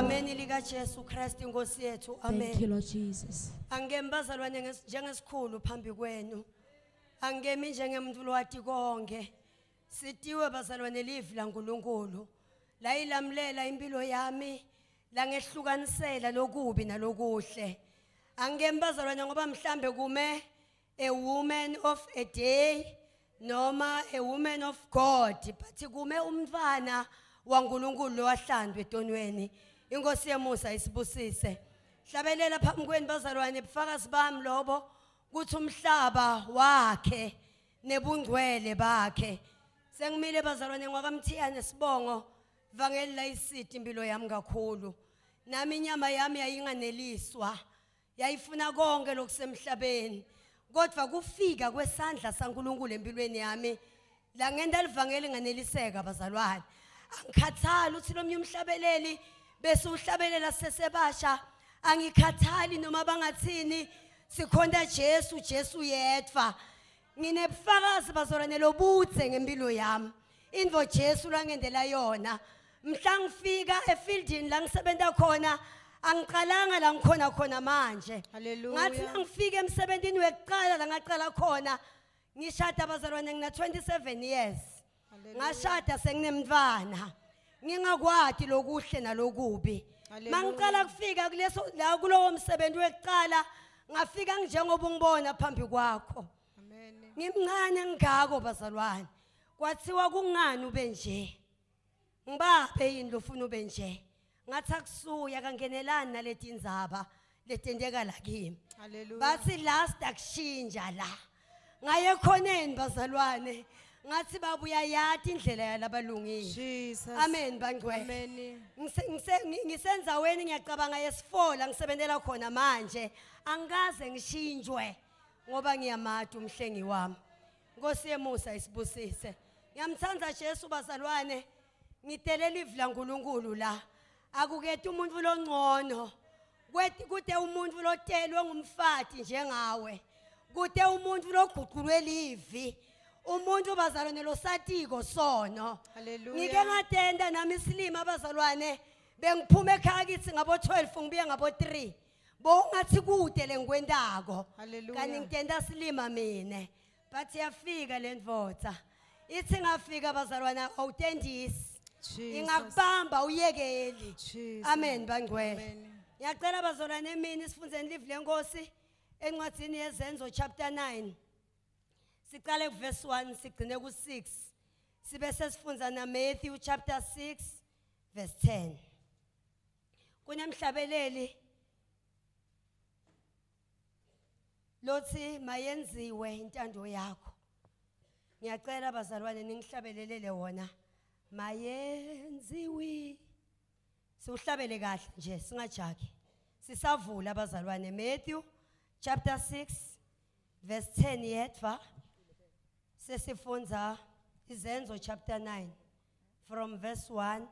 Egameni lika Jesu Christ inkosi yethu. Amen. Thank you, Lord Jesus. Angembazalwane njengesikhulu phambi kwenu. Angemi njengemuntu lwathi konke. Sitiwe bazalwane live la uNkulunkulu. La ilamlela impilo yami, la ngehlukanisela lokubi nalokuhle. Angembazalwane ngoba mhlambe kume a woman of a day noma a woman of God, but kume umfana waNkulunkulu lowahlandwe etonweni. Inkosi yemusa isibusise. Hlabelela phambi kwenu bazalwane bufakazi bami lobo kuthi umhlaba wakhe nebungcwele bakhe. Sengimile bazalwane ngwakamthiyane sibongo vangeli la isithi impilo yami kakhulu. Nami inyama yami yayinganeliswa. Yayifuna konke lokusemhlabeni. Kodwa kufika kwesandla saNkulunkulu empilweni yami la ngenda livangeli nganeliseka bazalwane. Angikhathali uthi lo umhlabeleli bese uhlabelela sesebasha. Angikhathali noma bangathini sikhonda Jesu yedwa. Nginebufakazi bazalwane lobuthe ngempilo yami. Indvo Jesu langendela yona. Mhla ngifika efieldini la ngisebenza khona angiqalanga la ngikhona khona manje. Ngathi ngifike emsebenzini wekuqala la ngaqala khona ngishada bazalwane ngina 27 years. Ngashada senginemntwana. Ngingakwati lokuhle nalokubi. Mangiqala kufika kuleso la kulowo msebenzi wekuqala ngafika njengoba ungibona phambi kwakho. Amen. Ngimncane ngikho bazalwane. Kwathiwa kungani ube nje? Ngibabe yini lofuna ube nje? Ngathi akusuya kangenelani naleti indzaba letendeka la kimi. Bathi last akushinja la. Ngaye khoneni bazalwane. Ngathi babuya yathi indlela yalabalungile. Jesus. Amen bangcwele. Amen. Ngisenzaweni ngiyacabanga yesifola ngisebenzela khona manje. Angikaze ngishinjwe ngoba ngiyamada umhlengi wami. Nkosi yemusa isibusise. Ngiyamthanda Jesu bazalwane. Ngitelela ivila uNkulunkulu la. Akukethe umuntu longcono. Kude umuntu lotelwe ngumfati njengawe. Kude umuntu loguqulwe livi. Umuntu bazalwane losatiko sono. Ngike ngatenda nami isilima bazalwane bengiphume ekhaya kithi ngabo 12 ngibuye ngabo 3. Bongathi kude lengikwendako. Kanti ngitenda silima mina. But yafika lendvodza. Ithi ngafika bazalwane awutendisi. Ingakubamba uyekeli. Amen bangcwele. Ngiyacela bazalwane emini sifunzeni live lenkosi encwadini yezenzo chapter 9. Siqale verse 1 sigcine ku 6. Sibe sesifunza na Matthew chapter 6 verse 10. Kunemhlabeleli lothi mayenziwe intando yakho. Ngiyacela bazalwane ningihlabelelele wona. Mayenziwe. Siuhlabele kahle nje singajaki. Sisavula bazalwane Matthew chapter 6 verse 10 yetwa. Sesifunza izenzo chapter 9 from verse 1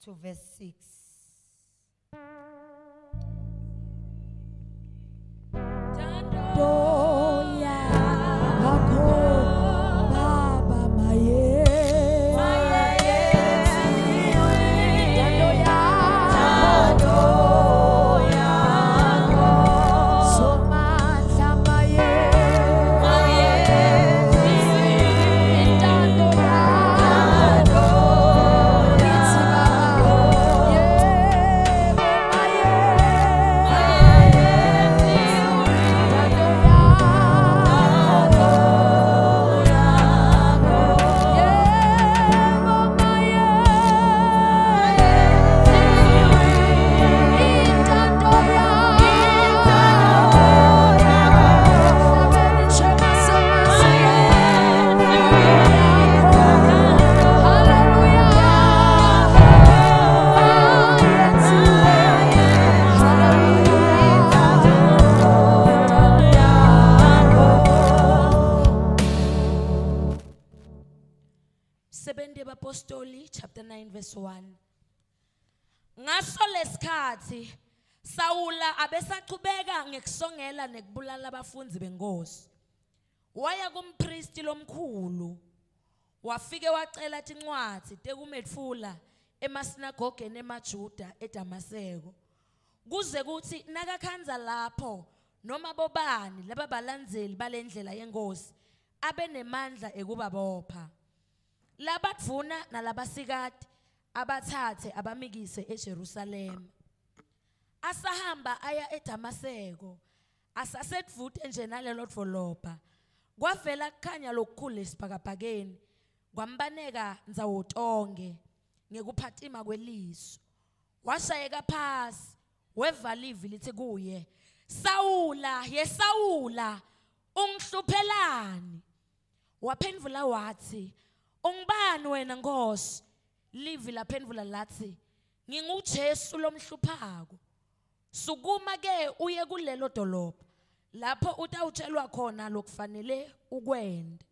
to verse 6. Chapter 9 verse 1. Ngaso lesikhathi Saula abesaqhubeka ngekusongela nekubulala abafunzi benkosi. Waya kumpristi lomkhulu. Wafike wacela incwadi tekumetfula emasinagogeni emaJuda eDamaseko kuze kuthi nakakhanza lapho noma bobani laba balandzeli balendlela yenkosi abenemandla ekubabopha labadvuna nalabasikati abathathe abamikise eJerusalema asahamba aya eDamaseko asasedvute nje nalelo dvolobha kwavela kukhanya lokukhulu esibhakabhakeni kwambaneka ndzawo tonke ngekuphatima kweliso washayeka phasi wevala ivi lithi kuye Sawula yeSawula ungihluphelani waphendvula wathi ungibani wena Nkosi livi laphendvula lathi nginguJesu lomhluphako sukuma ke uye kulelo dolobha lapho utawutshelwa khona lokufanele ukwenda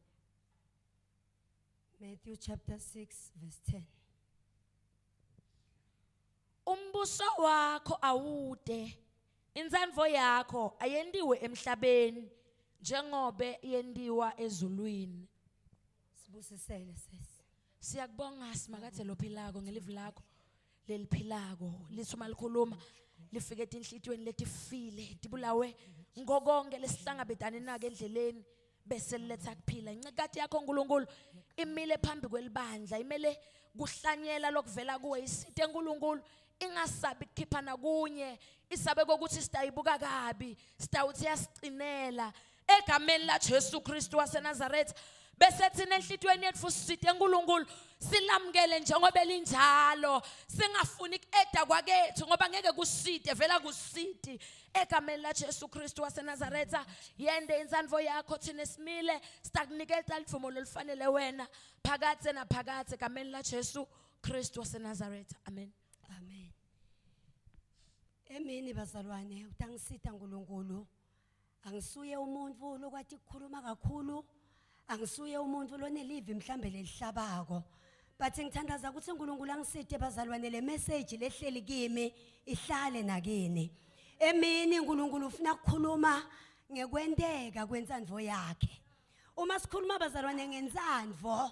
Matthew chapter 6 verse 10. Umbuso wakho awude inzandvo yakho ayendiwe emhlabeni njengobe yendiwa ezulwini Sibusisele sesi. Siyakubonga simakathe lophilako ngelivi lakho leliphilako lithuma likhuluma lifike etinhlitweni letifile tibulawe ngokonke lesihlangabetane nake endleleni bese liletha kuphila incikati yakho uNkulunkulu imile phambi kwelibandla imele kuhlanyela lokuvela kuwe isite uNkulunkulu ingasabi ukukhiphana kunye isabe kokuthi sitayibuka kabi sitawuthi yasicinela egameni la Jesu Kristu waseNazaretha bese thina enhlitweni yethu sisite uNkulunkulu silamukele njengoba elinjalo singafuni ukueda kwakethu ngoba ngeke kusite vela kusiti egameni la Jesu Kristu waseNazaretha yende inzandvo yakho thina simile sitakunikeza livumo lolufanele wena phakathe naphakathe egameni la Jesu Kristu waseNazaretha amen Amen. Emini bazalwane utangisita uNkulunkulu angisuye umuntu lokwathi ukukhuluma kakhulu angisuye umuntu lonelivi mhlambe lelihlabako but ngithandaza ukuthi uNkulunkulu angisite bazalwane le message lehleli kimi ihlale nakini emini uNkulunkulu ufuna ukukhuluma ngekwenteka kwenzandvo yakhe uma sikhuluma bazalwane ngenzandvo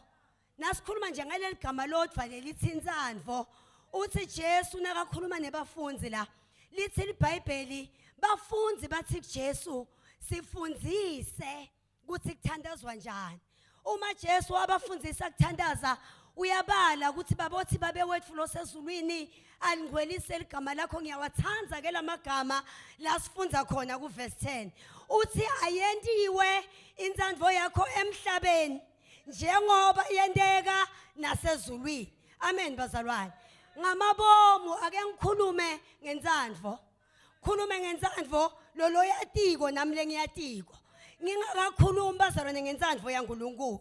nasikhuluma nje ngaleli gama lodwa lelithi inzandvo uthi Jesu nakakhuluma nebafundzi la lithi iBhayibheli bafundzi bathi Jesu sifundzise ukuthi kuthandazwa njani uma Jesu wabafundzisa kuthandaza uyabala ukuthi babothi babe wethu losezulwini alingwelise igama lakho ngiyawathanda ke lamagama la sifunza khona ku verse 10 uthi ayendiwe inzandvo yakho emhlabeni njengoba iyendeka nasezulwini amen bazalwane ngamabomu ake ngikhulume ngenzandvo khulume ngenzandvo loloyatiko nami lengiyatiko ngingakakhulumi bazalwane ngenzandvo yaNkulunkulu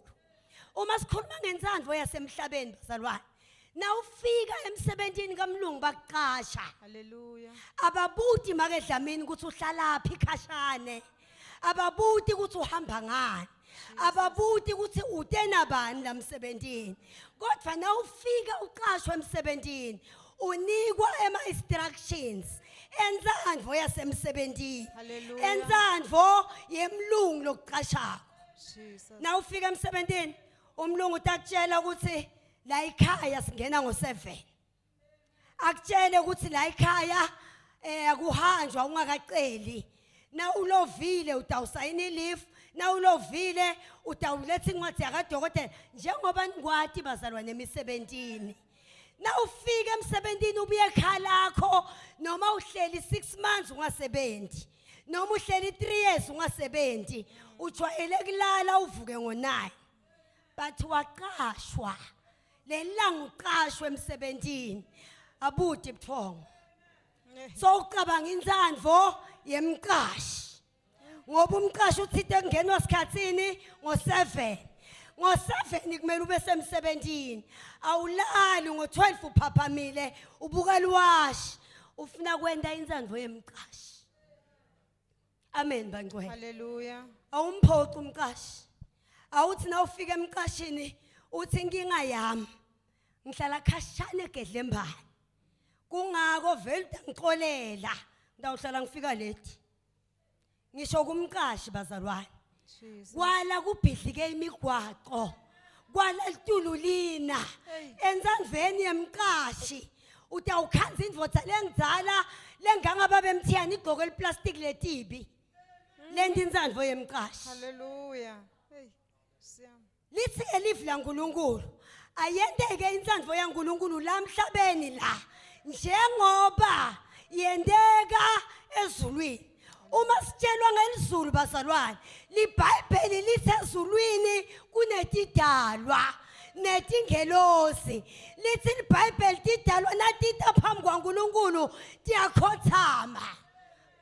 uma sikhuluma ngenzandvo yasemhlabeni bazalwane nawufika emsebentini kaMlungu bakuqasha Hallelujah. ababuti makedlamini ukuthi uhlalaphi ikhashane ababuti ukuthi uhamba ngani ababuti ukuthi utena bani lamsebentini kodwa nawufika uqashwe emsebentini unikwa instructions enzandvo yasemsebentini Hallelujah. enzandvo yemlungu lokuqashako Jesus. nawufika emsebentini umlungu utakutshela ukuthi la ekhaya singena ngo7 akutshele ukuthi la ekhaya akuhanjwa ungakaceli na ulovile utawusayina leave na ulovile utawuletha incwadi yakadokotela njengoba nikwati bazalwane emisebentini na ufika emsebentini ubuye ekhaya lakho noma uhleli 6 months ungasebenzi noma uhleli 3 years ungasebenzi ujwayele kulala uvuke ngo9 but waqashwa lelanga uqashwe emsebentini abuti buthongo so ucabanga inzandvo yemqashi ngoba umqashi uthithe kungenwa sikhatsini ngo7 ngo7 kumele ube semsebentini awulali ngo12 uphaphamile ubuka liwashi ufuna kwenda inzandvo yemqashi amen bangcwele Hallelujah. awumphoqa umqashi awuthi na ufika emqashini uthi inkinga yami ngihlala khashane egedlembani kungako vele ngixolela ngidawuhlala ngifika late ngisho kumqashi bazalwane Jesus. kwala kubhidlike imigwaqo kwalelitulu lina enzanveni yemqashi utawukhanza indvodza lengdzala lengangaba bemthiyana igqoko eliplastic letibi lenti intsandvo yemqashi Hallelujah. Hey. Siyam. lithi elivi laNkulunkulu ayenteke intsandvo yaNkulunkulu lamhlabeni la njengoba yendeka ezulwini. Uma sitshelwa ngelizulu bazalwane liBhayibheli lithi ezulwini kunetidalwa netingelosi lithi iBhayibheli tidalwa natita phambi kwaNkulunkulu tiyakhothama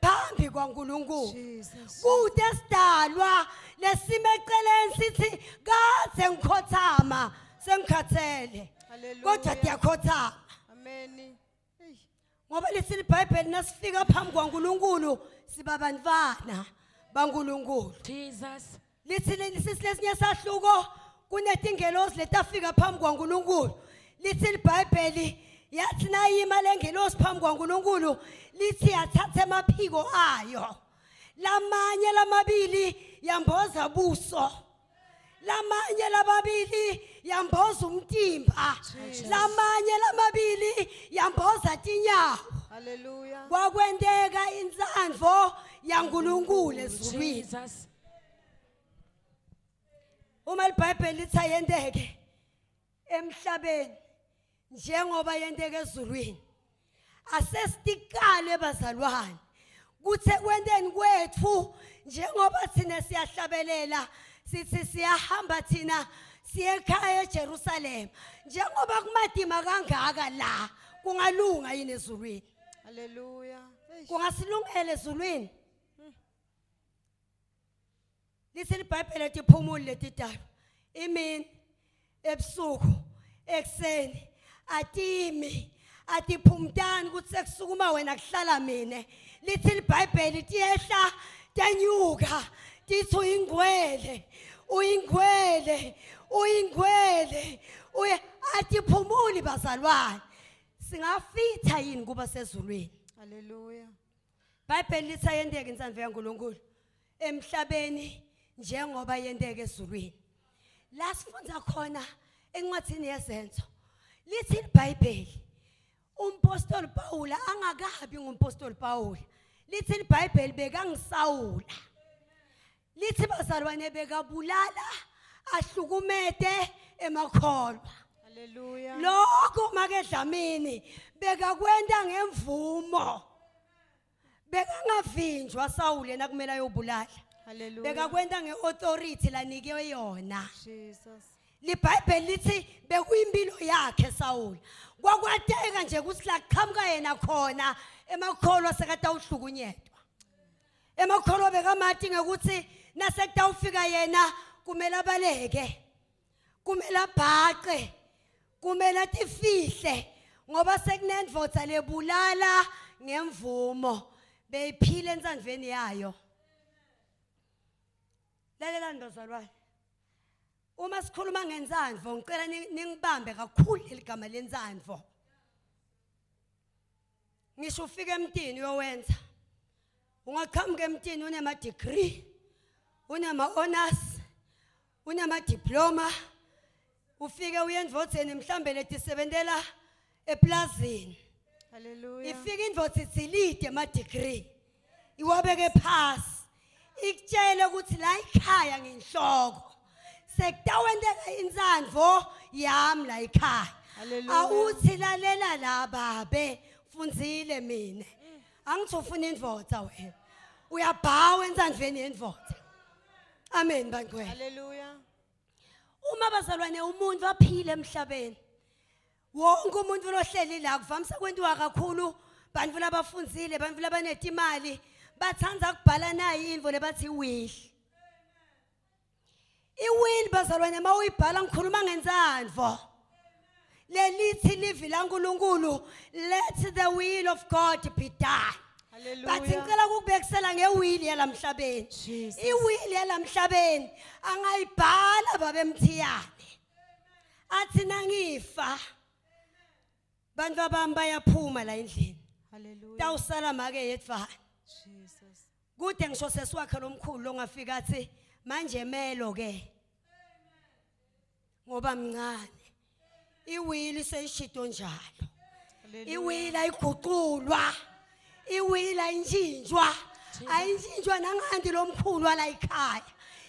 phambi kwaNkulunkulu Jesus. kude sidalwa lesimeceleni sithi kade ngikhothama sengikhathele kodwa Hallelujah. tiyakhothama Amen. Hey. ngoba lithi iBhayibheli nasifika phambi kwaNkulunkulu siba bantwana baNkulunkulu Jesus. lithi lesinye sahluko kunetingelosi letafika phambi kwaNkulunkulu lithi iBhayibheli yathi nayima lengelosi phambi kwaNkulunkulu lithi yathatha emaphiko ayo lamanye lamabili yamboza buso lamanye lababili yamboza umtimba lamanye lamabili yamboza tinyawo Hallelujah. kwakwenteka intsandvo yaNkulunkulu ezulwini Jesus. uma iBhayibheli lithi ayenteke emhlabeni njengoba yenteke ezulwini asesitikale bazalwane kuthe kwenteni kwethu njengoba thina siyahlabelela sithi siyahamba thina siye ekhaya eJerusalem njengoba kumadima kangaka la kungalunga yini ezulwini Hallelujah. Hey. kungasilungela ezulwini lithi iBhayibheli tiphumule letidalo imini ebusuku ekseni atimi atiphumtani ukuthi sekusukuma wena kuhlala mina lithi iBhayibheli tiyehla tanyuka tithi uyingcwele uyingcwele uyingcwele atiphumuli bazalwane singafitha yini kuba sezulwini Hallelujah. iBhayibheli lithi ayenteke intsandvo yaNkulunkulu emhlabeni njengoba yenteke ezulwini la sifundza khona encwadzini yezenzo lithi iBhayibheli umpostoli Pawula angakabi ngumpostoli Pawula lithi iBhayibheli bekangisawula lithi bazalwane bekabulala ahlukumete emakholwa Hallelujah. lokho makedlamini bekakwenta ngemvumo bekangavinjwa Sawule nakumele ayobulala Hallelujah. bekakwenta ngeauthority lanikiwe yona Jesus. liBhayibheli lithi bekuyimpilo yakhe Sawule kwakwateka nje ukuthi la qhamuka yena khona emakholwa sekatawuhlukunyetwa emakholwa bekamati ngekuthi nasekutawufika yena kumele abaleke kumele abhaqe kumele atifihle ngoba sekunendvodza lebulala ngemvumo beyiphile entsandveni yayo lalelani bazalwane uma sikhuluma ngentsandvo ngicela ningibambe kakhulu iligama lentsandvo ngisho ufike emntini uyowenza ungaqhamuka emntini unema degree unema honors unema diploma ufike uyendvodzeni mhlambe letisebentela eplazini Hallelujah. ifike indvodza itsilide ema degree iwabeke phasi ikutshele ukuthi la ekhaya nginhloko sekutawenteka intsandvo yami la ekhaya Hallelujah. awuthi lalela la babe funzile mina angithi ufuna indvodza wena uyabhawa entsandveni yendvodza amen bangcwele Hallelujah. uma bazalwane umuntu aphile emhlabeni wonke umuntu lohleli la kuvamisa kwentiwa kakhulu bantu labafunzile bantu labanetimali bathanda ukubhala nayi info lebathi will iwill bazalwane mawuyibhala ngikhuluma ngentsandvo lelithi livi laNkulunkulu let the will of God be done bathi Hallelujah. ngicela ukubekisela ngewill yalamhlabeni Jesus. iwill yalamhlabeni angayibhala babemthiyane athi nangifa bantu abami bayaphuma la endlini Hallelujah. tawusala make yedvana Jesus. kude ngisho sesiwakhe lomkhulu longafika athi manje melo ke ngoba mncane. Iwili seyishido njalo. Hallelujah. Iwili ayiguqulwa. Iwili ayinjinjwa. Ayinjinjwa nangandi lomkhulu wala ekhaya.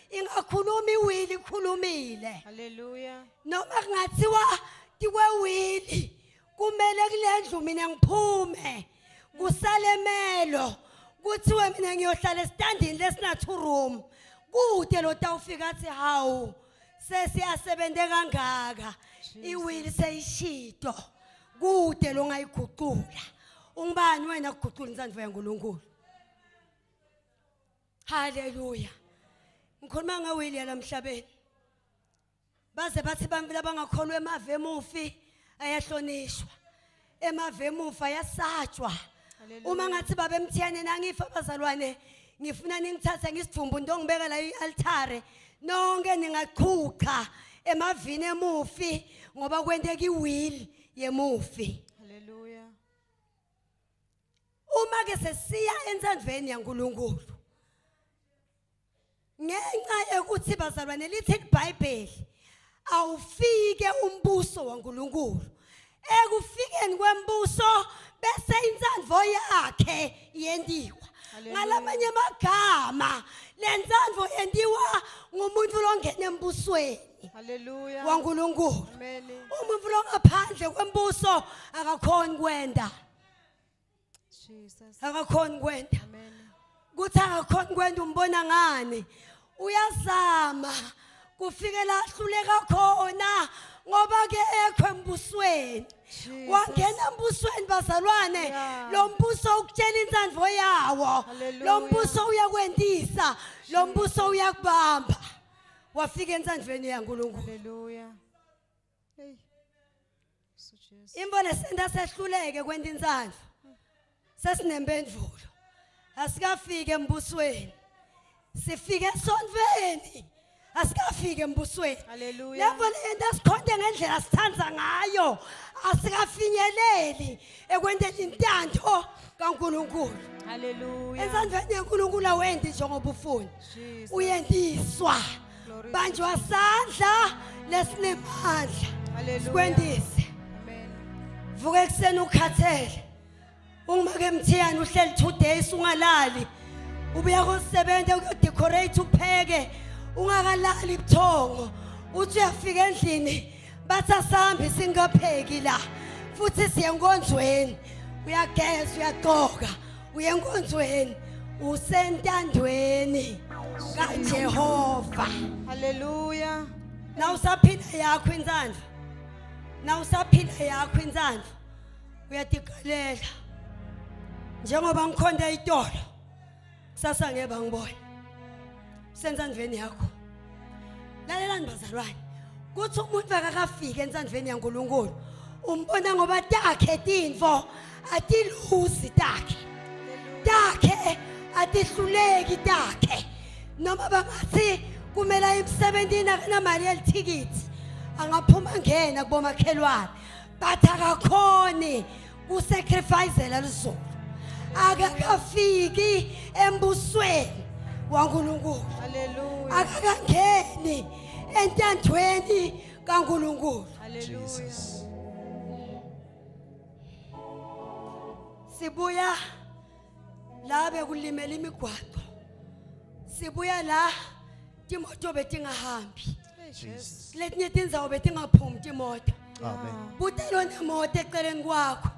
Ingakhuluma iwili ikhulumile. Hallelujah. Noma kungathiwa tikwewili kumele kulendlu mina ngiphume. Kusale melo. Kuthiwe mina ngiyohlala estandini lesina 2 room. Kude lo tawufika athi hawu sesiyasebende kangaka. Iwili seyishido. Kude lo ngayiguqula. Ungibani wena ukuguqula insandvo yaNkulunkulu? Hallelujah. Ngikhuluma ngawili yalamhlabeni. Baze bathi bamvila bangakholwa emave emufi ayahlonishwa. Emave emufi ayasatshwa. Uma ngathi babe emthiyane nangifa bazalwane ngifuna ningithathe ngisithumbu ndongibeka la ialtare nonke ningaqhuqa emavini emufi ngoba kwenteka iwill yemufi. Hallelujah. Uma ke sesiya ensandvweni yaNkulunkulu ngenxa yokuthi bazalwane lithi iBhayibheli awufike umbuso waNkulunkulu ekufikeni kwembuso bese insandvo yakhe yendiwa. Ngalamanye amagama lensandvo yendiwa ngumuntu longena embusweni. Hallelujah. waNkulunkulu. Amen. Umuntu longaphandle kwembuso akakhoni kwenda. Jesus. Akakhoni kwenda. Amen. Kuthi akakhoni kwenda umbona ngani? Uyazama kufikela ahluleka khona ngoba ke ekho embusweni. Wangena embusweni bazalwane Yeah. lo mbuso ukutshela insandvo yawo. Hallelujah. Lo mbuso uyakwendisa, lo mbuso uyakubamba. Wafika entsandvweni yaNkulunkulu. Hallelujah. Hey. So Jesus. Imbone senda sehluleke kwenda insandvo. Sesinempendvulo. Asikafike embusweni. Sifike esontweni. Asikafike embusweni. Hallelujah. Lapho lento sikhonde ngendlela sithandza ngayo asikafinyeleli ekwenteni intando kaNkulunkulu. Hallelujah. Entsandvweni yaNkulunkulu awendi njengoba ufuna. Jesus. Uyendiswa. Glory to Banjwa sandla lesinemandla. Hallelujah. Sikwendise. Amen. Vuka ekseni ukhathele. Ungimake emthiyane uhleli 2 days ungalali. Ubuya kusebenza ukudecorate upheke. Ungakalali ibuthongo. Uthi uyafika endlini bathi asambe singapheki la. Futhi siye enkonzweni. Uyageza uyaqoka. Uye enkonzweni. Usentandweni kaJehova. Hallelujah. Na usaphila yakho insandla. Na usaphila yakho insandla. Uyatikalela. Njengoba ngikhonda itolo. Kusasa ngeba ngibona. Sensandveni yakho. Lalelani bazalwane. Kuthi umuntu akakafika ensandveni yaNkulunkulu. Umbona ngoba takhe tintfo atiluzi takhe. Takhe atihluleki takhe. Noma bangathi kumele emsebenzini akanamali yelithikithi. Angaphuma ngena kubomakhelwane. Bathi akakhoni kusacrificeela lizulu. Akakafiki embusweni waNkulunkulu. Hallelujah. Akakangeni entandweni kaNkulunkulu. Hallelujah. Sibuya la bekulimela imigwaqo. Sibuya la timoto betingahambi. Jesus. Letinye tindzawo betingaphumi timoto. Amen. Butelo nemoto eceleni kwakho.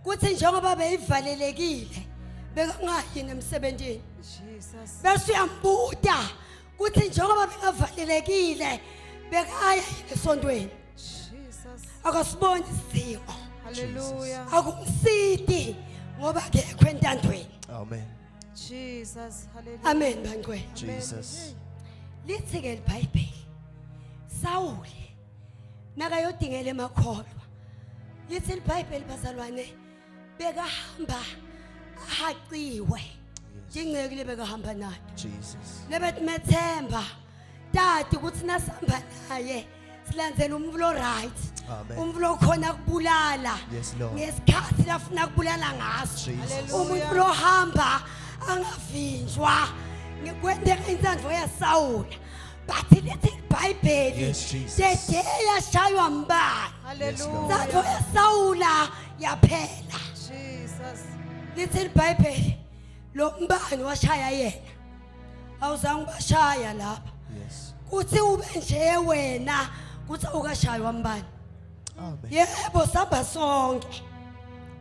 Kuthi njengoba beyivalelekile bekangayi nemsebenzini. Jesus. Bese uyambuta kuthi njengoba bengavalelekile bekaya esontweni. Jesus. Akasiboni isimo. Hallelujah. Akumsidi ngoba kekho entandweni. Amen. Jesus. Hallelujah. Amen bangcwele. Jesus. Lithi ke iBhayibheli Sawuli nakayodingela emakholwa. Lithi iBhayibheli bazalwane bekahamba ahaciwe. Ingceke lebekahamba nayo. Jesus. Lebethi methemba tati ukuthi nasihamba naye silandzela umvulo right. Amen. Umvulo khona kubulala. Yes, Lord. Ngesikhathi lafuna kubulala ngaso. Jesus. Umuntu lohamba angavinjwa. Ngikwendeka insandvo yaSawula. bathi lithi iBhayibheli Yes, Jesus. the day yashaywa mbani Hallelujah. Zato yaSawula yaphela Jesus. lithi iBhayibheli lo mbani washaya yena awuzange bashaya lapha Yes. kuthi ube nje wena kuthi ukashaywa mbani Amen. yebo samba sonke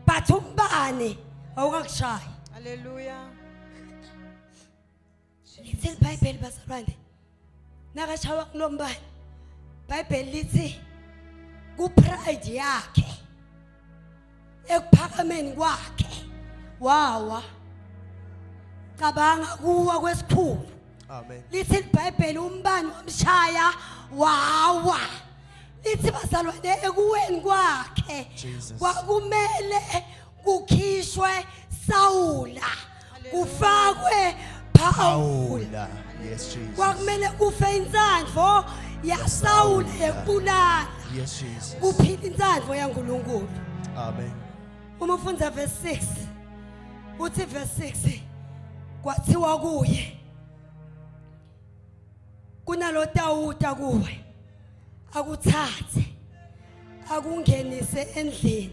but umbani awukakushaya Hallelujah. lithi iBhayibheli bazalwane nakashaywa kulombani iBhayibheli lithi ku pride yakhe ekuphakameni kwakhe wawa cabanga kuwa kwesikhulu Amen. lithi iBhayibheli umbani wamshaya wawa lithi bazalwane ekuweni kwakhe Jesus. kwakumele kukhishwe Sawula kufakwe Pawula Paula. Yes, Jesus. kwakumele kufe insandvo yaSawula yekubulala Yes, Jesus. kuphila insandvo yaNkulunkulu Amen. uma ufunda verse 6 uthi verse 6 kwathiwa kuye kunalo Dawuda kuwe akuthathe akungenise endlini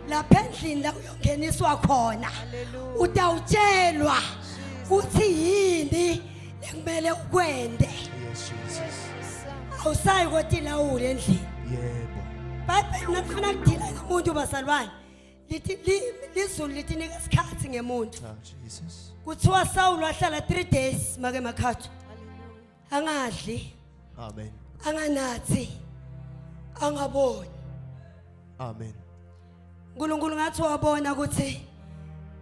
lapha endlini la uyongeniswa khona Hallelujah. utawutshelwa ukuthi yini lekumele ukwende Yes, Jesus. awusayi kodilawula endlini Yebo. iBhayibheli nakufuna kudila nomuntu bazalwane lithi lizulu lithinika isikhathi ngemuntu Oh, Jesus. kuthiwa Sawula wahlala 3 days make makhatho angadli Amen. anganathi angaboni Amen. uNkulunkulu ngathi wabona ukuthi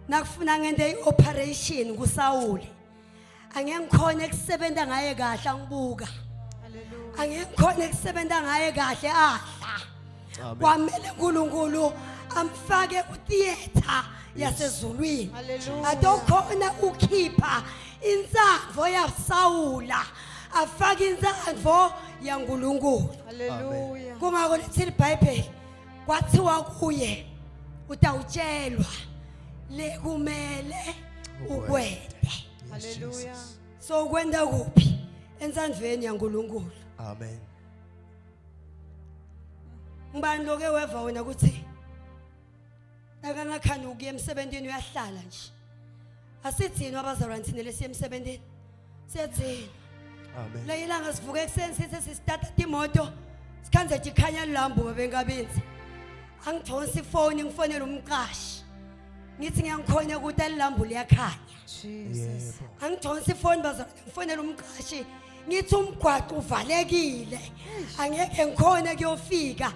nakufuna ngende ioperation kuSawule angeke ngikhona ekusebenza ngaye kahle angibuka Hallelujah. angeke ngikhona ekusebenza ngaye kahle adla Amen. kwamele uNkulunkulu amfake kutheater yasezulwini Hallelujah. adokhona ukhipha insandvo yaSawula afaka insandvo yaNkulunkulu Hallelujah. kungako lithi iBhayibheli kwathiwa kuye utawutshelwa lekumele ukwende Yes, Hallelujah. Jesus. so ukwenda kuphi ensandvweni yaNkulunkulu Amen. ngibani loke weva wena ukuthi akangakhani ukuya emsebentini uyahlala nje asithini abazalwane thina lesiya emsebentini siyathina Amen. la ilanga sivuka ekuseni sithi sisitata imoto sikhanze ikhanya lambu babengabenzi angithonsi ifoni ngifonela umqashi ngithi ngiyangikhona ukuthi alilambu liyakhanya Jesus. Yebo. angithonsi ifoni bazalwane ngifonela umqashi ngithi umgwaqo uvalekile angeke ngikhona kuyofika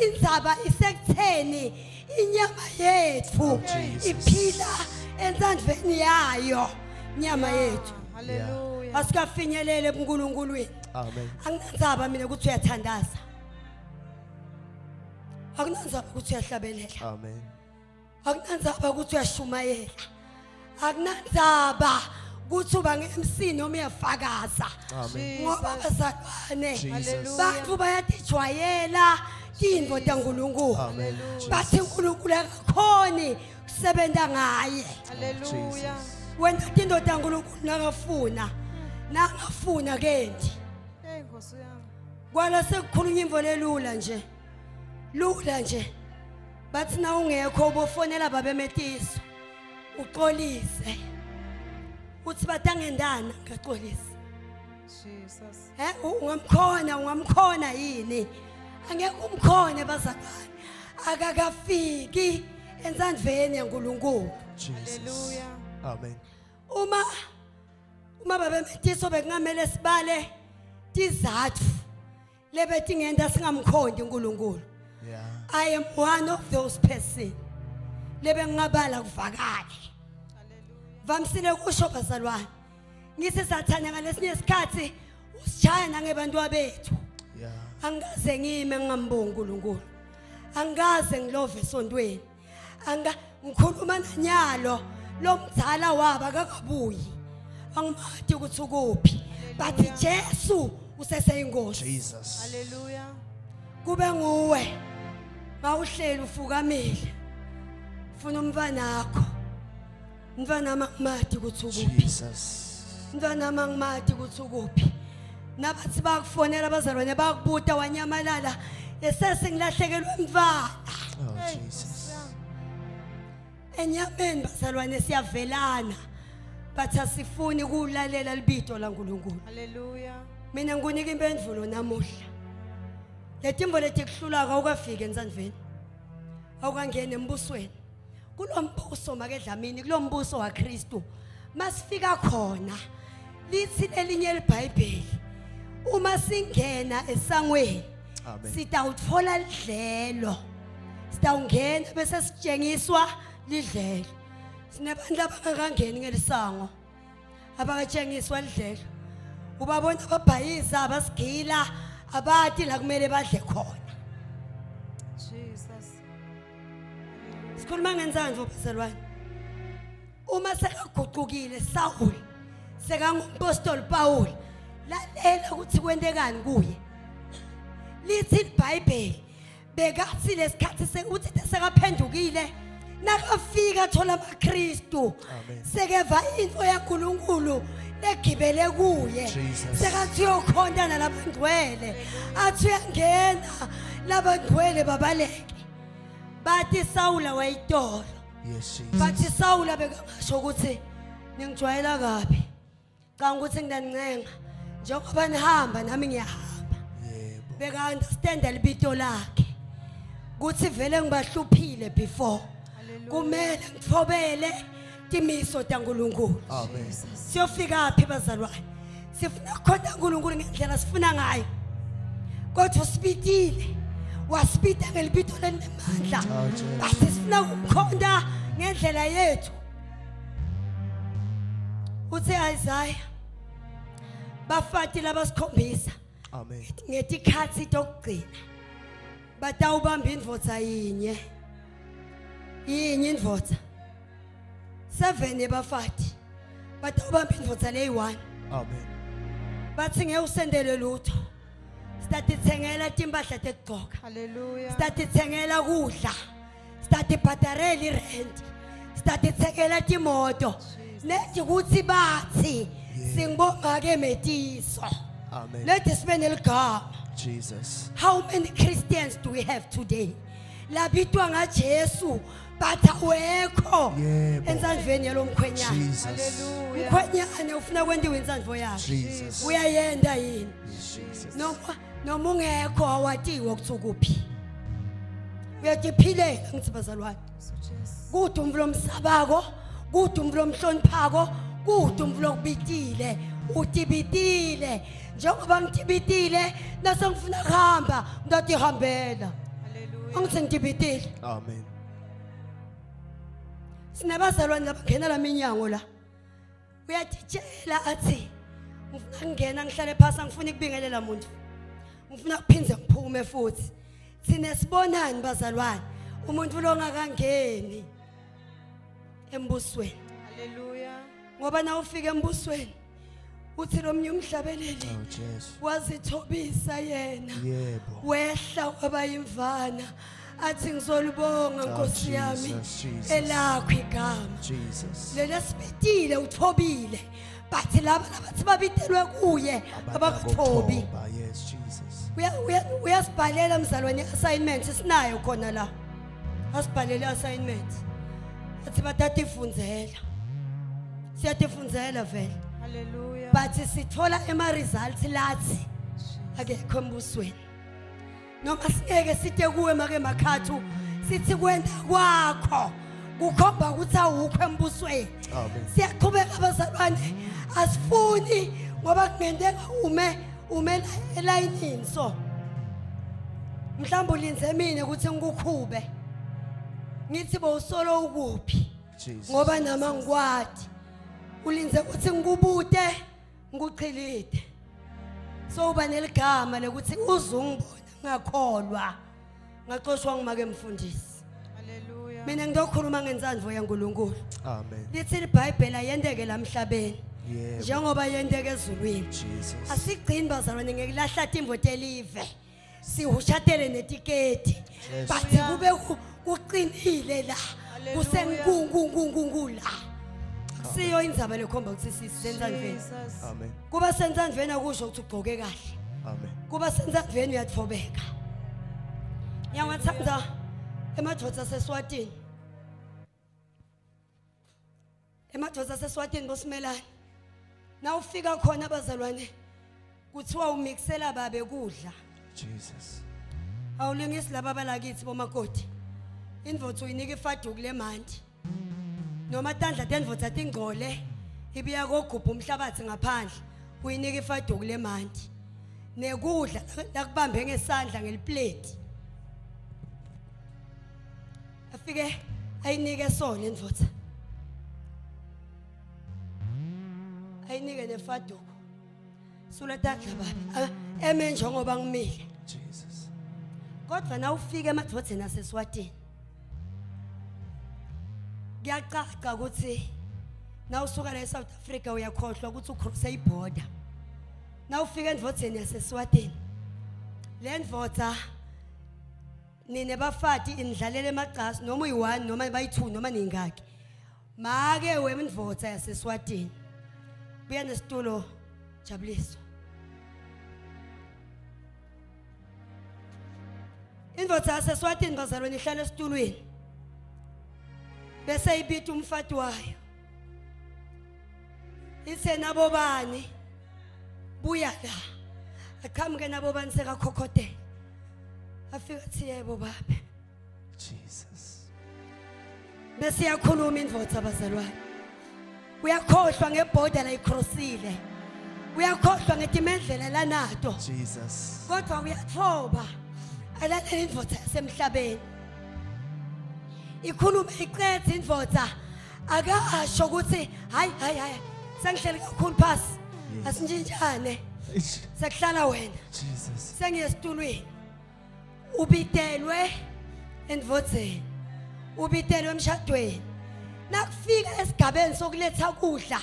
indzaba isekutheni inyama yethu Jesus. iphila ensandveni yayo inyama yethu Hallelujah. asikafinyelele ebuNkulunkulweni Amen. akunandzaba mina ukuthi uyathandaza akunandzaba ukuthi uyahlabelela Amen. akunandzaba ukuthi uyashumayela akunandzaba ukuthi uba nge-MC noma uyafakaza Amen. ngoba bazalwane Jesus. bantu bayatijwayela tintfo taNkulunkulu Amen. bathi uNkulunkulu akakhoni kusebenza ngaye Hallelujah. wena tintfo taNkulunkulu nangafuna kendi Hey Nkosi yami. kwala sekukhulunywa imvo lelula nje bathi na ungekho ubofonela babemetiso uxolise uthi batangendana ngaxolisa Jesus. ungamkhona yini angeke umkhone bazalwane akakafiki ensandveni yaNkulunkulu Jesus. Hallelujah. Amen. uma babemetiso bekungamele sibale tizatfu lebetingenta singamkhondi uNkulunkulu Yeah. I am one of those person lebe ngingabala kuvakale vamsile kusho bazalwane ngithi sathane ngalesinye isikhathi usishaya nangebantwa bethu Yeah. angikaze ngime ngingambongi uNkulunkulu angikaze ngilove esontweni ngikhuluma nanyalo lomdzala waba akakabuyi angimathi ukuthi ukuphi bathi Jesu useseyinkosi Jesus. Hallelujah. kube nguwe mawuhleli ufukamile ufuna umfanakho umfana makumathi ukuthi ukuphi Jesus. umfana makumathi ukuthi ukuphi nabathi bakufonela abazalwane bakubuta wanyamalala esesengilahlekelwe umfana Oh, Jesus. enyameni bazalwane siyavelana but asifuni ukulalela libito laNkulunkulu. Hallelujah. Mina ngikunika impendulo namuhla. Letimbo leti kuhlula awukafika eNzandveni. Awukangena embusweni. Kulombuso makedlamini kulombuso waKristu. Masifika khona lithi lelinye leBhayibheli. Uma singena esangweni Amen. sitawutfola lidlelo. Sitawungena bese sitshengiswa lidlelo. Sinebantu abangakangeni ngelisango. Abakatshengiswa lidlelo. Ubabona ababhayiza abasigila abati la kumele badle khona. Jesus. Sikhuluma ngenzandvo bazalwane. Uma sekaguqukile Saul sekangumapostoli Paul lalela ukuthi kwendekani kuye. Lithi iBhayibheli bekathi lesikhathi sekuthi sekaphendukile nakafika thola abaKristu Amen. sekeva into yaNkulunkulu legibele kuye Jesus. sekathi uyokhonta nalabangcwele athi uyangena labangcwele babaleke bathi Sawula wayitolo Yes, bathi Jesus. Sawula bekangasho ukuthi ningijwayela kabi cha ukuthi ngidancenga njengoba nihamba nami ngiyahamba Yebo. beka understand libito lakhe kuthi vele ngibahluphile before kumele ngithobele timiso taNkulunkulu. Amen. Siyofika phi bazalwane? Sifuna khona uNkulunkulu ngendlela sifuna ngayo. Kodwa usibitile. Wasipita ngelibito lenemandla. Oh, Jesus. Bathi sifuna ukukhonda ngendlela yethu. Uthe Isaiah bafati labasikhombisa Amen. ngetikhathi tokugcina. Batawubamba indvodza yinye. Yinye indvodza. 7 ebafati. Batawubamba indvodza leyi1. Amen. Bathi ngeke usendele lutho. Statithengela timpahla tekugcoka. Hallelujah. Statithengela kudla. Statibhadarela irent. Statithengela timoto. Nethi kuthi bathi singibonga ke metiso. Amen. Lethi sibe neligama. Jesus. How many Christians do we have today? Labitwa ngaJesu but awekho Yebo. ensandveni yalomkhwenyana. Jesus. Hallelujah. Mkhwenyana ufuna kwenziwa insandvo yakhe. Jesus. Uyayenda yini? Jesus. Noma ungekho awatiwe ukuthi ukuphi. Uyatiphilela ngithi bazalwane. So Jesus. Kude umvulo omsabako, kude umvulo omhloniphako, kude umvulo okubitile, utibitile. Njengoba ngitibitile nase ngifuna kuhamba, ndothi hambela. Hallelujah. Angithi ngitibitile. Amen. Sinabazalwane labangena laminyango la. Uyatitshela athi ngifuna ngena ngihlale phansi ngifuna ukubingelela umuntu. Ngifuna kuphinze ngiphume futhi. Sine sibonani bazalwane? Umuntu lo ngakangeni embusweni. Hallelujah. Ngoba na ufika embusweni uthi lo mnye umhlabeleli Oh, Jesus. wazithobisa yena. Yebo. Wehla kwabayimvana athi ngizolibonga Nkosi yami Jesus. elakho igama. Jesus. Lela sibitile uthobile bathi laba labathi babitelwe kuye abakuthobi. Abakuthoba. Yes, Jesus. Uyasibhalela mzalwane assignment sinayo khona la. Asibhalele assignment. Athi batata ifundzela. Siyatifundzela vele. Hallelujah. But sithola ema results lathi akekho embusweni. Noma singeke sithe kuwe make makhathu sithi kwenda kwakho kukhomba ukuthi awukho embusweni. Amen. Siyaqhubeka abazalwane asifuni ngoba kungendeka ume elayinini so mhlawumbe ulinze mina ukuthi ngikukhube ngithi bowusolo ukuphi Jesus. ngoba nama ngikwadi ulinze ukuthi ngikubute ngikuchilide so uba neligama lokuthi uzungibona ngakholwa ngaxoshwa ngimake mfundisi Hallelujah. mina ngizokhuluma ngensandvo yaNkulunkulu Amen. lithi iBhayibheli ayendeke la emhlabeni Yebo. njengoba yendeke ezulwini. Jesus. Asigcini bazalwane ngekulahla timvo telive sihushatele netiketi Yes. bathi kube kuqinile la Hallelujah. kusenkungu la siyo indzaba lekhomba ukuthi sisenzaniveni Jesus. Amen. kuba senzaniveni akusho ukuthi ugqoke kahle Amen. kuba senzaniveni uyathobeka ngiyawathanda emadoda aseSwatini bosimelane na ufika khona abazalwane kuthiwa umixela babe kudla Jesus. awulingisi laba balakithi bomakoti indvodza uyinika ifaduku lemandi noma tandla tendvodza tingcole ibiya kogubha umhlabathi ngaphandle uyinika ifaduku lemandi nekudla lakubambe ngesandla ngeliplate afike ayinike sona indvodza ayinike nefaduku sula tandla baba emenje ngoba ngimile Jesus. kodwa na ufike emadvodzeni aseSwatini kuyacaca ukuthi na usuka la eSouth Africa uyakhohlwa ukuthi ucross iborder na ufika endvodzeni yaseSwatini le ndvodza nine bafati indlalele emagcasi noma uyi1 noma bayi2 noma ningaki make wemndvodza yaseSwatini buya nesitulo Jabuliso indvodza yaseSwatini bazalwane ihlala esitulweni bese ibita umfati wayo ise nabo bani buya la akhamke nabo bani sekakhokhothela afika thi yebo baba Jesus. bese yakhuluma indvodza abazalwane uyakhohlwa ngeborder la icrossile uyakhohlwa ngetimendlela lanato Jesus. kodwa uyathoba alalela indvodza yasemhlabeni ikhuluma iqedza indvodza akasho ukuthi hayi sengihleli kakhulu phasi asinjinjane sekuhlala wena Jesus. sengiyesitulweni ubitelwe endvodzeni ubitelwe emshadweni nakufika esigabeni sokuletha kudla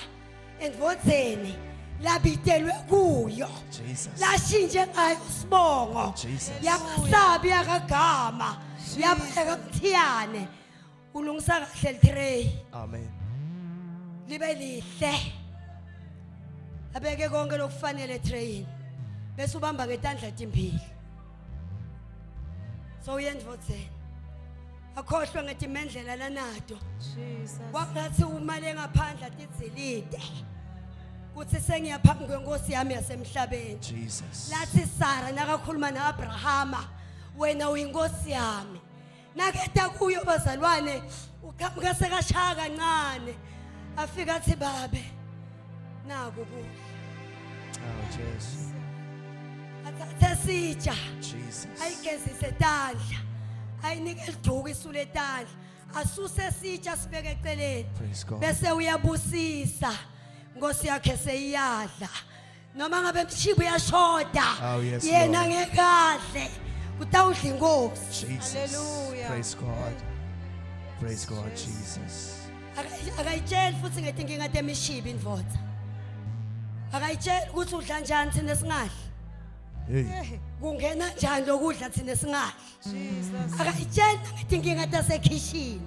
endvodzeni labitelwe kuyo Jesus. lashinje ngayo sibongo Jesus. yamasabi yakagama yabeka mthiyane ulungisa kahle litray Amen. libe lihle abeke konke lokufanele train bese ubamba ngetandla timbili so uyendvodzeni akhohlwe ngetimendlela lanato Jesus. wangathi uma lengaphandla tizilide kuthi sengiyaphambi kwenkosi yami yasemhlabeni Jesus. lathi Sara nakakhuluma naAbrahama wena uyinkosi yami naketa kuyo bazalwane uqhamuka sekashaya kancane afika athi babe naku kudla Oh, Jesus. athathe sitsha Jesus. ayigezise tandla ayinike liduku isule tandla asuse sitsha sibeke eceleni Praise God. bese uyabusisa Nkosi yakhe seyiyadla noma ngabe mshibu yashoda Oh, yes, yena Lord. ngekahle kutawudla inkosi Jesus. Hallelujah. Praise God. Praise God, Jesus. akayitsheli futhi ngetinkinga temishibi indvodza akayitsheli ukuthi udla njani thina singadli Hey. kungena njani lokudla thina singadli Jesus. akayitsheli ngetinkinga tasekhishini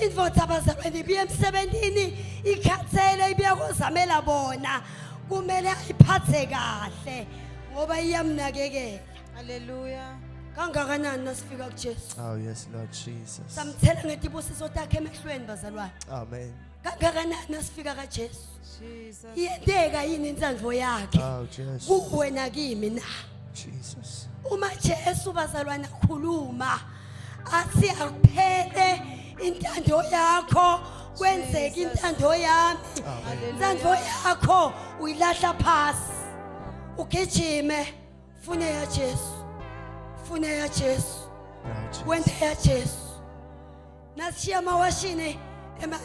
indvodza abazalwane ibiya emsebentini ikhathele ibiya kozamela bona kumele ayiphathe kahle ngoba iyamnakekela Hallelujah. kangakanani nasifika kuJesu Oh, yes, Lord Jesus. samthela ngetibusiso takhe emehlweni bazalwane Amen. kangakanani nasifika kaJesu Jesus. iyenteka yini intsandvo yakhe Oh, Jesus. kuwe nakimi na Jesus. uma Jesu bazalwane akhuluma athi akuphele intando yakho kwenzeke intando yami Amen. intando yakho uyilahla phasi ugijime fune ya Jesu fune ya Jesu Oh, Jesus. wende ya Jesu nashiya mawashini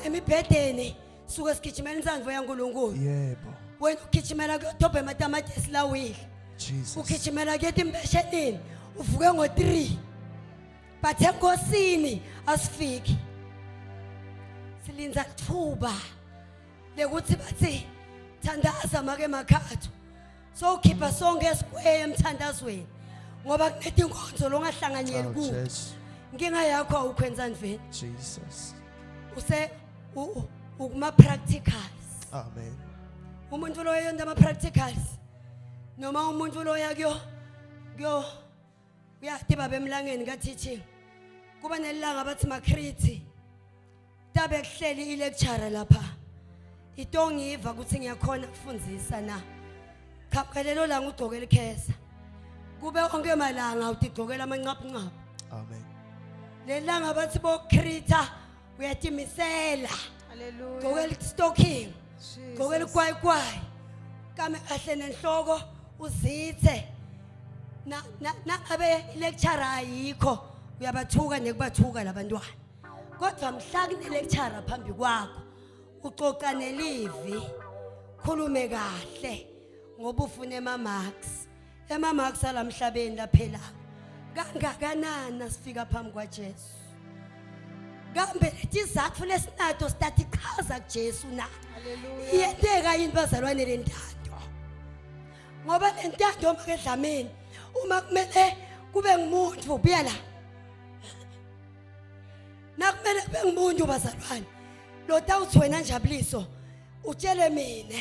emibhedeni suke sigijimela intsandvo yaNkulunkulu Yebo. wena ugijimela kuyodobha amatamatisi lawile Jesus. ugijimela kuyethi imbeshenini uvuke ngo3 but enkosini asifiki silinza ithuba lekuthi bathi thandaza make makhatho so ukhipha sonke esikweye emthandazweni ngoba kunethi inkonzo longahlanganyeli Oh, ku Jesus. inkinga yakho awukhwenzani veni Jesus. use ukuma practicals. Amen. Umuntu lo yonke ama practicals. Noma umuntu lo yakyo uyadiba bemlangeni ka teaching. Kuba nelanga bathi makriti. Tabe kuhleli ilecturer lapha. Itongiva ukuthi ngiyakhona ukufundisa na. Khaphelelo la ngugqokela ikhesa. Kube onke malanga utigqokela amanqaphu. Amen. Lelanga bathi bokrita uyatimisela. Hallelujah. Gqokela stocking. Gqokela Jesus. kwai. Kame kahle nenhloko uzithe. Na ngabe lecturer ayikho uyabathuka nekubathuka labantwana. Kodwa mhla kune lecturer phambi kwakho uxoxa nelivi khulume kahle ngoba ufuna ema-marks alamhlabeni laphela kangakanani sifika phambi kwaJesu kambe isizathu lesinato stati chaza kuJesu na Hallelujah. iyenteka yini bazalwane lentando ngoba lentando makedlameni uma kumele kube ngumuntu buya la nakumele kube ngumuntu bazalwane lo tawuthi wena Njabuliso utshele mina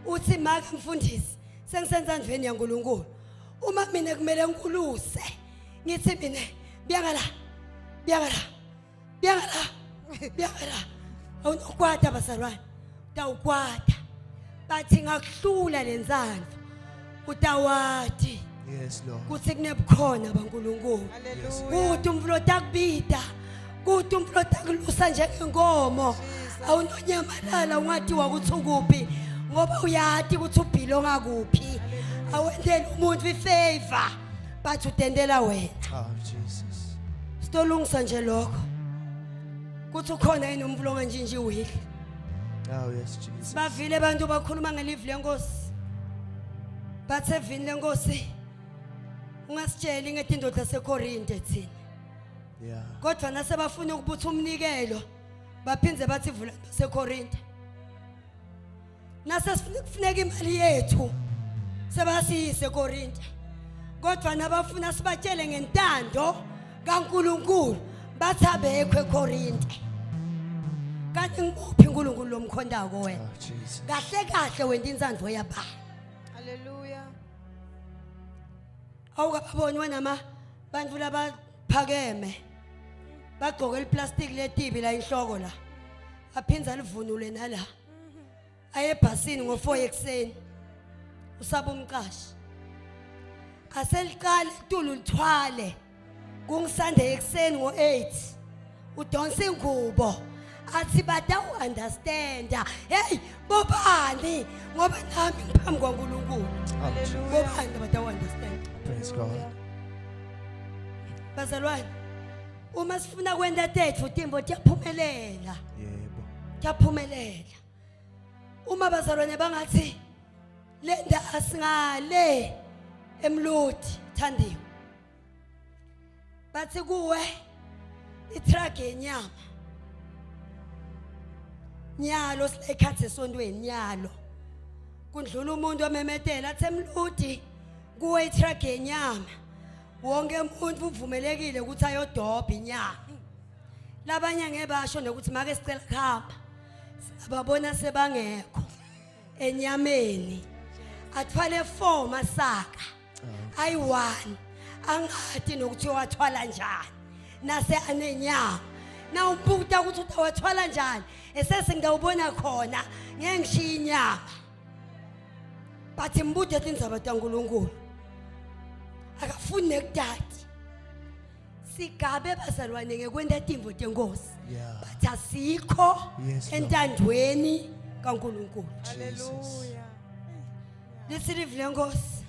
uthi maka mfundisi sengisenza endweni yaNkulunkulu uma mina kumele ngikuluse ngithi mina biyangala awunokwata bazalwane utawukwata bathi ngakuhlula lenzandla utawati Yes, Lord. kuthi kunebukhona baNkulunkulu Hallelujah. kuthi umvulo takubida kuthi umvulo takulusa njengenkomo awunonyamalala ungathiwa ukuthi ukuphi ngoba uyati ukuthi ubhilo ngakuphi awendela umuntu ifavor bathi utendela wena Oh, Jesus. sitolungisa nje lokho kuthi ukhona yini umvulo nganjinji wili Oh, yes, Jesus. bavile abantu bakhuluma ngelivi lenkosi bathe vini lenkosi ungasitsheli ngetindoda zaseKorinte thina Yeah. kodwa nasebafuna ukubutha umnikelo baphinze bathi vula seKorinte nase sifuneka imali yethu sebasiyise eKorinte kodwa nabafuna sibatshele ngentando kaNkuluNkulu bathi abekho eKorinte kanti ngibuphi uNkulunkulu lomkhondako wena Oh, Jesus. kahle kahle wena insandvo yaba Hallelujah. awukababoni wena bantu labaphakeme bagqoke iplastic letibi la inhloko la aphinza livunule nala aye ebhasini ngo4 ekseni usaba umqashi aseliqala itulu lithwale kungisande ekseni ngo8 udonsa ingubo athi bada understanda hey bobani ngoba nami ngiphambi kwaNkulunkulu Oh, Jesus. bobani bada understand Praise God. bazalwane uma sifuna kwenta tethu timbo tiyaphumelela Yebo. tiyaphumelela uma bazalwane bangathi lenda asingale emlodi thandiwe bathi kuwe itruck yenyama nyalo silekhathe esondweni nyalo kundlula umuntu omemetela athi emlodi kuwe itruck yenyama wonke umuntu uvumelekile ukuthi ayodobha inyama labanye ngebasho nokuthi make sicela khamba ababona sebangekho enyameni athwale 4 masaka ayi1 angathi nokuthi wathwala njani nase anenyama na umbuta ukuthi utawathwala njani esese ngawubona khona ngeke ngishiye inyama bathi mbude tindzaba taNkulunkulu akafuni nekudadi sigabe bazalwane ngekwenta timvo tenkosi Yeah. bathi asikho Yes, Lord. entandweni kaNkulunkulu Jesus. Hallelujah. lisilivi lenkosi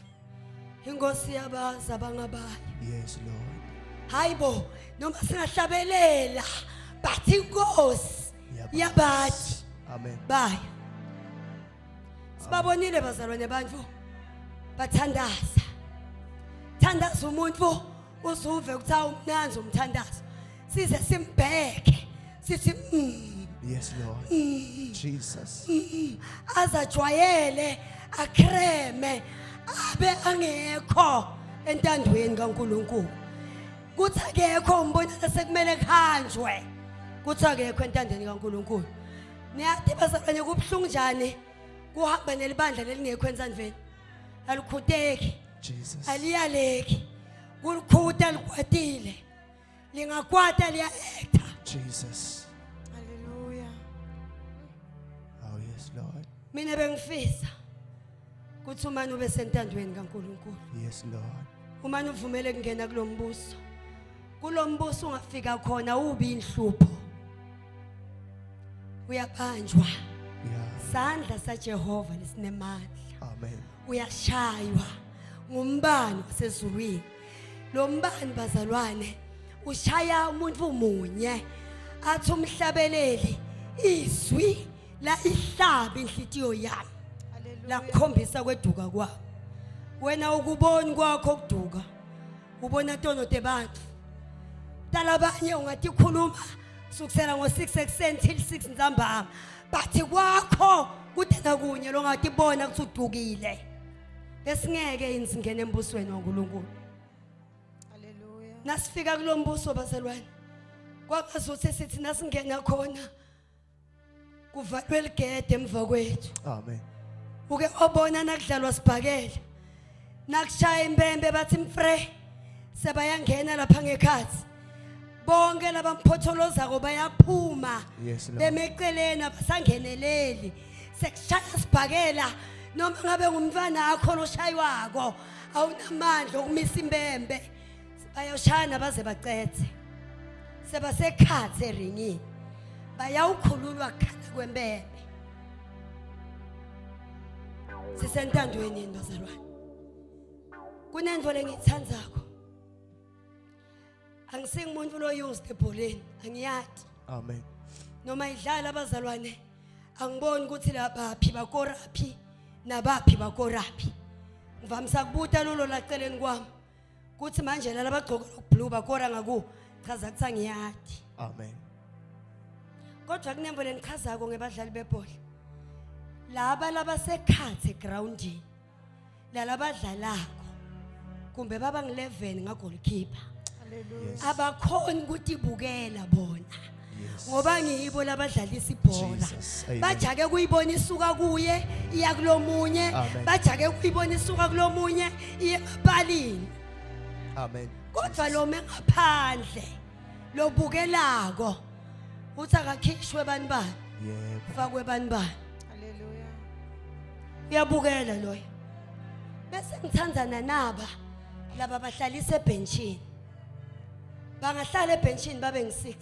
inkosi yabazabangabayo Yes, Lord. hayibo noma singahlabelela bathi inkosi Yabathi. yabathi Amen. baya sibabonile bazalwane bantu bathandaza thandaza umuntu uzuve ukuthi awumnanzi umthandazo size simbheke sithi Yes, Lord. Jesus. azajwayele akreme abe angekho entandweni kaNkuluNkulu kuthi akekho umbona sekumele kuhanjwe kuthi akekho entandweni kaNkuluNkulu Niyathi bazalwane kubhlungu njani kuhamba nelibandla lelingekho eNzandweni. Alikhuteki, Jesus. aliyaleki. Kulikhuta likwatile. Lingakwata liyaekta. Jesus. Hallelujah. Oh, yes, Lord. Mina bengifisa kuthi umani ube sentandweni kaNkulunkulu. Yes, Lord. Umani uvumele kungena kulombuso. Kulombuso ungafika khona ubi inhlupho. Uyabanjwa. Yeah. Sandla saJehova lesinemandla. Amen. Uyashaywa ngumbani wasezulwini. Lo mbani bazalwane ushaya umuntu munye athi umhlabeleli izwi la ihlaba inhlitiyo yami. La Hallelujah. ngikhombisa kweduka kwabo. Wena ukuboni kwakho ukuduka. Ubona tono tebantu. Dala abanye ungathi khuluma sukusela ngo6 ekseni till 6 ntambama. Bathi kwakho kude nakunye lo ngathi bona kuthi udukile. Besingeke insingene embusweni waNkulunkulu. Hallelujah. Nasifika kulombuso bazalwane. Kwakazuthi sithi nasingena khona kuvalwe ligede emva kwethu. Amen. Uke obona nakudlalwa sibhakele. Nakushaya impembe bathi mfre sebayangena lapha ngekhathi. Bonke labamphotholozako bayaphuma. Yes, Lord. Bemeceleni abasangeneleli. Sekushaya sibhakela noma ngabe ngumntwana akho loshayiwako awunamandla okumisa impembe. Bayoshana baze bacethe. Sebasekhathi eringini. Bayawukhululwa khala kwempembe. Sisentandweni indozalwane. Kunento lengithandzako. Angisingumuntu lo used ebholeni, angiyadi. Amen. Noma idlala abazalwane, angiboni ukuthi labaphi bakoraphi nabaphi bakoraphi. Ngivamisa kubuta lolo laceleni kwami. Kuthi manje labagcoka lokblue bakora ngaku chaza kuthi angiyadi. Amen. Kodwa kunembo lenichazako ngebadlali bebhola. Laba labasekhathe groundini. Lalabadlalako. Kumbe baba ngi11 nga goalkeeper. Hallelujah. Yes. Abakhona ukuthi ibukela bona. Yes. Ngoba ngiyibo labadlalisa ibhola. Jesus. Amen. Bajake kuyibona isuka kuye iya kulomunye. Amen. Bajake kuyibona isuka kulomunye iye emapalini. Amen. Kodwa lo mengaphandle lobukelako uthi akakhishwe banibani Yeah. fakwe banibani. Hallelujah. Uyabukela loyo. Bese ngithandzana naba laba bahlalisa ebenchini. Bangahlala ebenchini babe ngi6.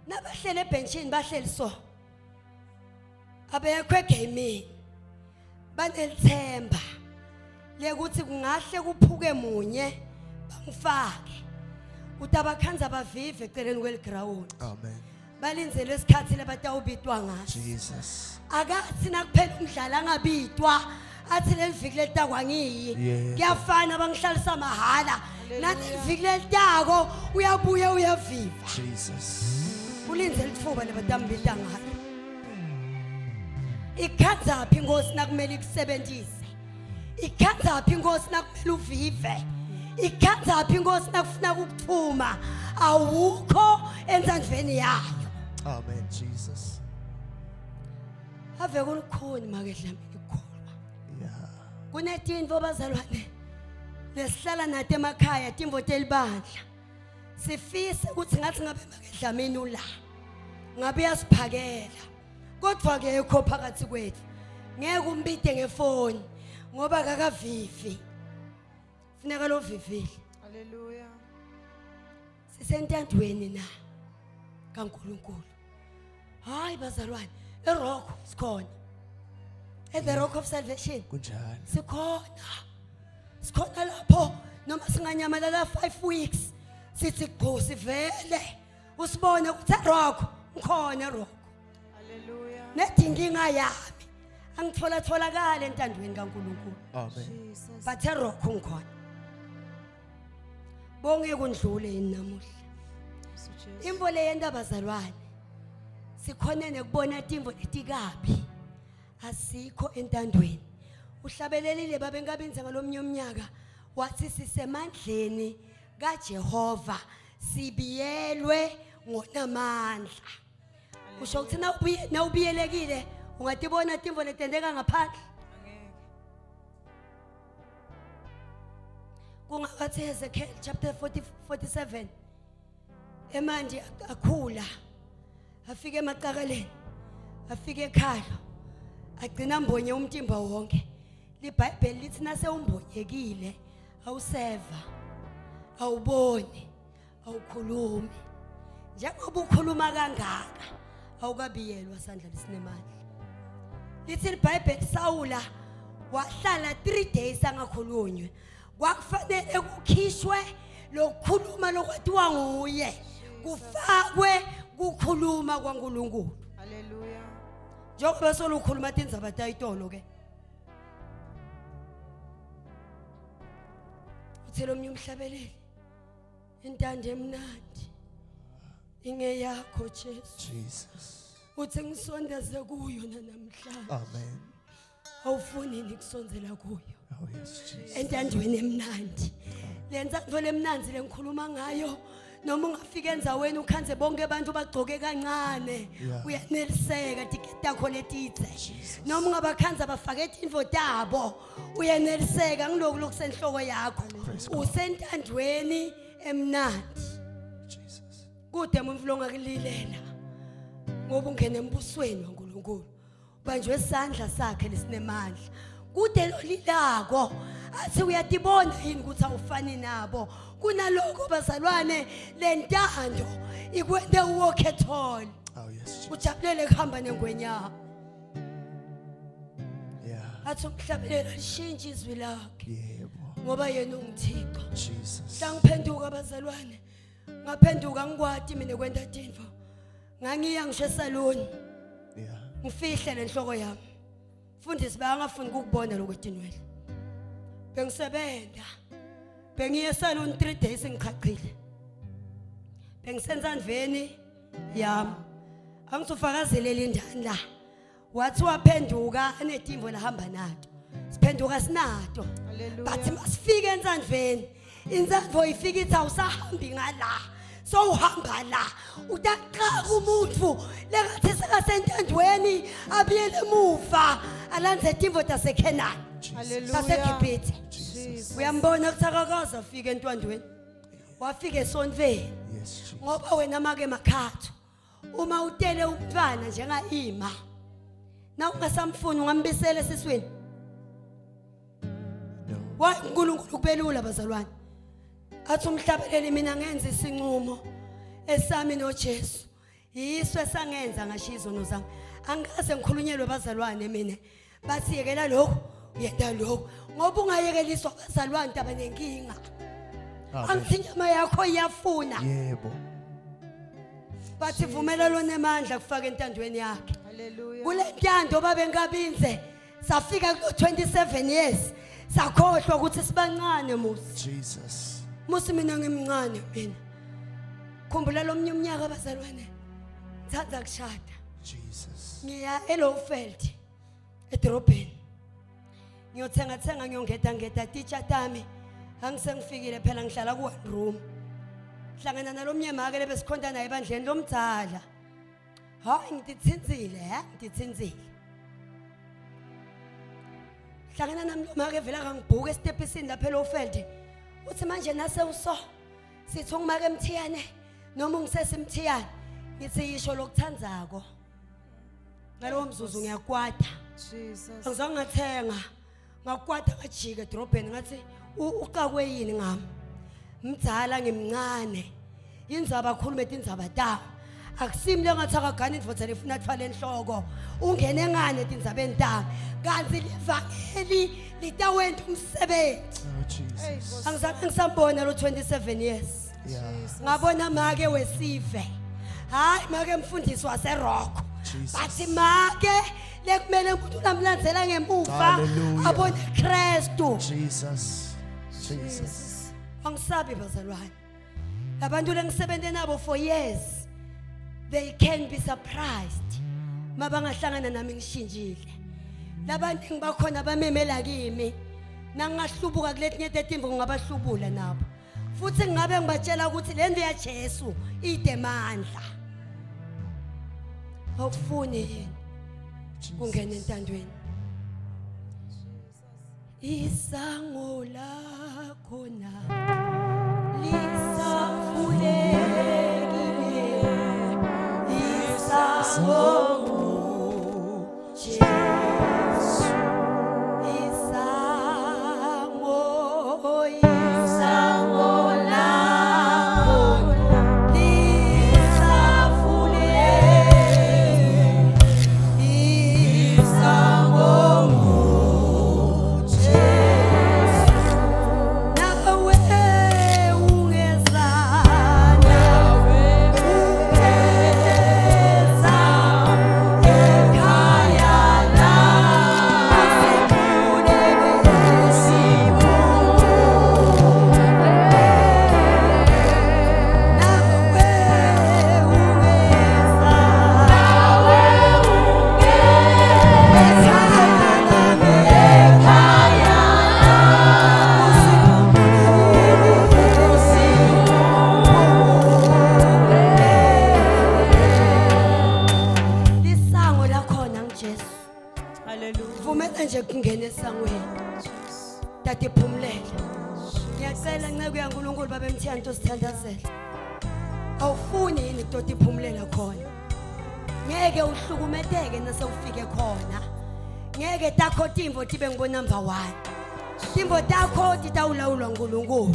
Nabahlele ebenchini bahleli so. Abekho egaming. Banelithemba lekuthi kungahle kuphuke munye bangifake. Utabakhanza bavive eceleni kweliground. Amen. Balinzele isikhathi lebatawubitwa ngaso. Jesus. Akathi nakuphela umdlalo angabitwa athi leliviki letakwa ngiyi Yeah. kuyafana bangihlalisa mahala Hallelujah. nathi iviki letako uyabuya uyaviva Jesus. ulinze litfuba lebatambita ngalo ikhanzaphi inkosi nakumele ikusebenzise ikhanzaphi inkosi nakumele uvive ikhanzaphi inkosi nakufuna ukuthuma awukho enzandleni yayo. Amen. Jesus. Ave kulukhuni makedlamini ikholwa. Yeah. Kunetinto bazalwane lesihlala nathi emakhaya timbo telibandla sifise ukuthi ngathi ngabe makedlamini ula ngabe yasiphakela kodwa ke ekho phakathi kwethu ngeke umbide ngefoni ngoba akakavivi funeka lo vivile Hallelujah. sisentandweni na kaNkulunkulu. Hayi bazalwane eRock sikhona the Rock of Salvation Kunjani? sikhona lapho noma singanyamalala 5 weeks sithi gqo sivele usibone ukuthi eRock ngikhona eRock Hallelujah. nedinginga yami angithola tholakala entandweni kaNkulunkulu Amen. Jesus. but eRock ngikhona bonge kundlule yini namuhla. Jesus. Imbo le yenda bazalwane sikhona nekubona timbo letikabi asikho entandweni uhlabelelile babengabinza ngalomnye umnyaka wathi sisemandleni kaJehova sibiyelwe ngonamandla usho ukuthi na ubiyelekile ungatibona timvo letendeka ngaphandle Angeke. kungathi Ezekiel chapter 47 emanje akhula afike emaqakaleni afike ekhaya agcina mbonye umtimba wonke liBhayibheli lithi nase umbonyekile awuseva awuboni awukhulumi njengoba ukhuluma kangaka awukabiyelwa sandla lesinemandla lithi iBhayibheli Sawula wahlala 3 days angakhulunywe kwakufanele kukhishwe lokukhuluma lokwathiwa nguye kufakwe kukhuluma kwaNkulunkulu Hallelujah. njengoba solukhuluma tindzaba tayitolo ke uthelo omnye umhlabeleli intande emnandi ingeyakho Jesu Jesus. uthi ngisondeze kuyo namhlanje Amen. awufuni nikusondzela kuyo Oh, yes, Jesus. entandweni emnandi lenza ngivele emnandi lengikhuluma ngayo noma ungafika endzaweni ukhanze bonke abantu bagcoke kancane Yeah. uyaneliseka tiketi takho letidze noma ungabakhanza bafake intfo tabo uyaneliseka ngiloku lokusenhloko yakho Praise God. usentandweni emnandi Jesus. kude umuntu longakulilela ngoba ungena embusweni waNkulunkulu banjwe isandla sakhe lesinemandla kude lolilako athi uyatibona yini ukuthi awufani nabo kunaloko bazalwane lentando ikwende uwokethol Oh, yes, Jesus. ujabulele kuhamba nengwenyama Yeah. athi umhlabelela lishintshe izwi lakhe Yebo. ngoba yena ungithixo Jesus. ngiphenduka abazalwane ngaphenduka ngikwati mina kwenta tintfo ngangiya ngisho esaloni Yeah. ngifihle lenhloko yami mfundisi bayangafuni ukubona lokwetinwele bengisebenza bengiye esaloni 3 days ngichachile bengisenza ndveni yami angizofakazelela indani la wathi waphenduka anetimvo lahamba nato siphenduka sinato Hallelujah. bathi masifike ensandveni insandvo ifika ithi awusahambi ngala so uhamba la utaqaka umuntu lengathi sekasentandweni abiyele emuva alandze timvo taseKenani Hallelujah. taseGibhithe Jesus. uyambona kuthakakaza afike entwandweni wafika esontveni Yes, Jesus. ngoba wena make makhatho uma utele umntwana njenga ima na ungasamfuni ungambisele siswini No. waNkulunkulu kubelula bazalwane athi umhlabeleli mina ngenza isinqumo esami noJesu yiswe sangenza ngashizo nozami angase ngikhulunyelwe bazalwane mina bathi yekela lokho uyenda lokho ngoba ungayekeliswa bazalwane taba nenkinga Amen. angithi inyama yakho iyafuna Yebo. bathi vumela lona emandla kufaka entandweni yakhe Hallelujah. kule ntando babengabinze safika ku 27 years sakhohlwa ukuthi sibancane musi Jesus. musi mina ngimncane mina khumbula lo mnye umnyaka abazalwane ngithanda kushada Jesus. ngiya eLowveld edrobheni ngiyothenga ngiyongeda teacher tami angisengifikile phela ngihlala ku one room hlangana nalomnye make lebesikhonda naye ebandleni lomdzala hayi ngititsinzile hlangana nami lo make vela kangibhuka estepisini lapha eLowveld uthi manje nase uso sithi ungimake emthiyane noma ungisesimthiyane ngithi yisho lokuthandzako ngalowo mzuzu ngiyakwata Jesus. angizange ngathenga ngakwata ngajika edrobheni ngathi uqakwe yini ngami mdzala ngimncane indzaba khulume tindzaba tawo akusimle ngathi akagana indvodza lefuna athwale enhloko ungene ngane tindzabeni tami kanti livangeli litawenta umsebenzi Oh, Jesus. angizange ngisambona lo 27 years Yeah. ngabona make wesive hayi make mfundisi waseroko Jesus. bathi make lekumele ukuthi unamlandzela ngemuva Hallelujah. abone Kristu Jesus. Jesus. angisabi bazalwane labantu lengisebenze nabo for years they can be surprised mabangahlangana nami ngishintshile labantu ngibakhona bamemela kimi nangahlubuka kuletinye tetimvo ngabahlubula nabo futhi ngabe ngibatshela ukuthi lento yaJesu idemandla awufuni yini kungena entandweni isango lakho na lisavulekile isango Jesu isango lakho lisavulekile isango nje kungena esangweni tati phumlele ngiyacela nceke yaNkulunkulu babemthyanto sithandazela awufuni yini toti phumulela khona ngeke uhlukumetheke nasewufike khona ngeke takho timvo tibe ngo number 1 timvo takho titawulawulwa uNkulunkulu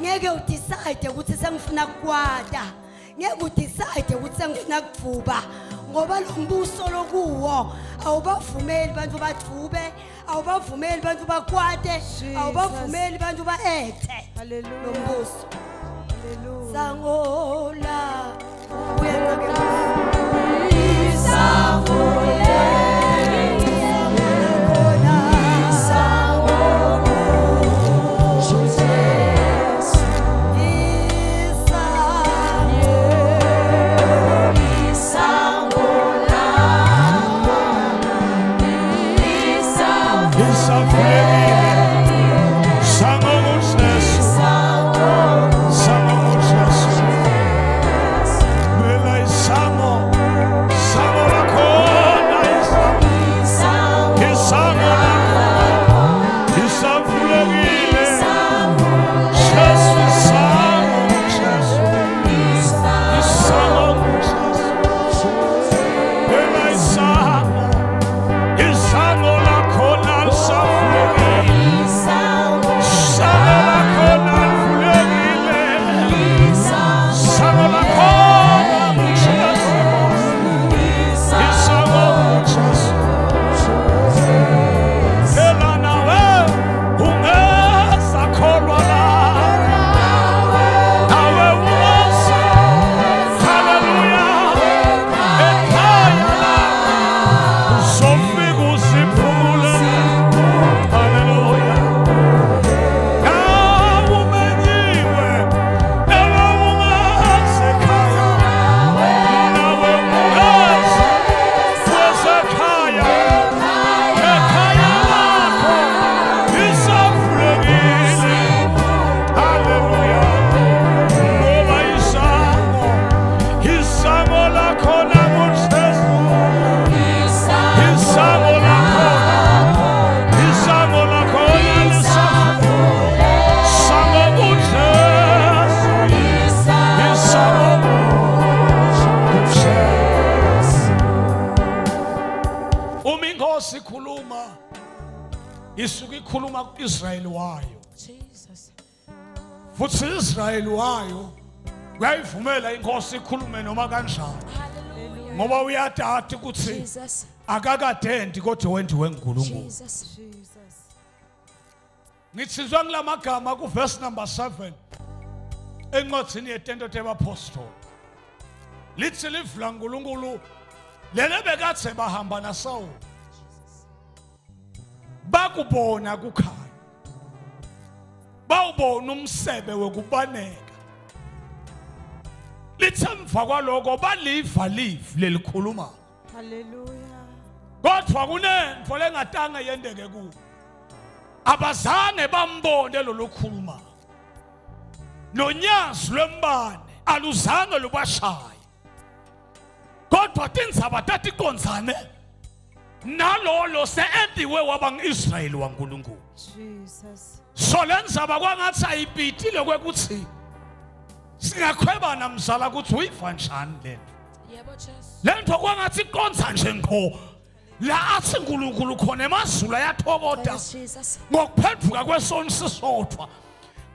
ngeke udecide ukuthi sengifuna kukwata ngeke udecide ukuthi sengifuna kuvuba ngoba lo mbuso lokuwo awubavumeli bantu bathube awubavumeli bantu bakwate awubavumeli bantu baethe Hallelujah. lo mbuso Hallelujah. sangola uyanqake isukikhuluma kuIsrael wayo Jesus. futhi Israel wayo uyayivumela inkosi ikhulume noma kanjani Hallelujah. ngoba uyadada ukuthi Jesus. akakadendi kodwa wendiwe nguNkulunkulu Jesus. Jesus. ngitsizwa ngilamagama ku verse number 7 encwadzini yetento tebapostoli lithi livula uNkulunkulu lele bekathe bahamba naSaul bakubona kukhaya bawubona umsebe wokubaneka lithemva kwaloko baliva live lelikhuluma Hallelujah. kodwa kunento lengatanga yendeke ku abazange bambone lo lokhuluma nonyazi lwembane aluzange lubashaye kodwa tindzaba tatikondzane nalolo se-endiwe wabang-Israyeli waNkulunkulu. Jesus. So lendzaba kwangathi ayibhidile kwekuthi singakhwebana mzala ukuthi uyiva njani lento. Yebo Jesu. Lento kwangathi iqondza nje ngqo la athi uNkulunkulu khona emazulu ayathokoda Yes, Jesus. ngokuphenduka kwesoni sisodwa.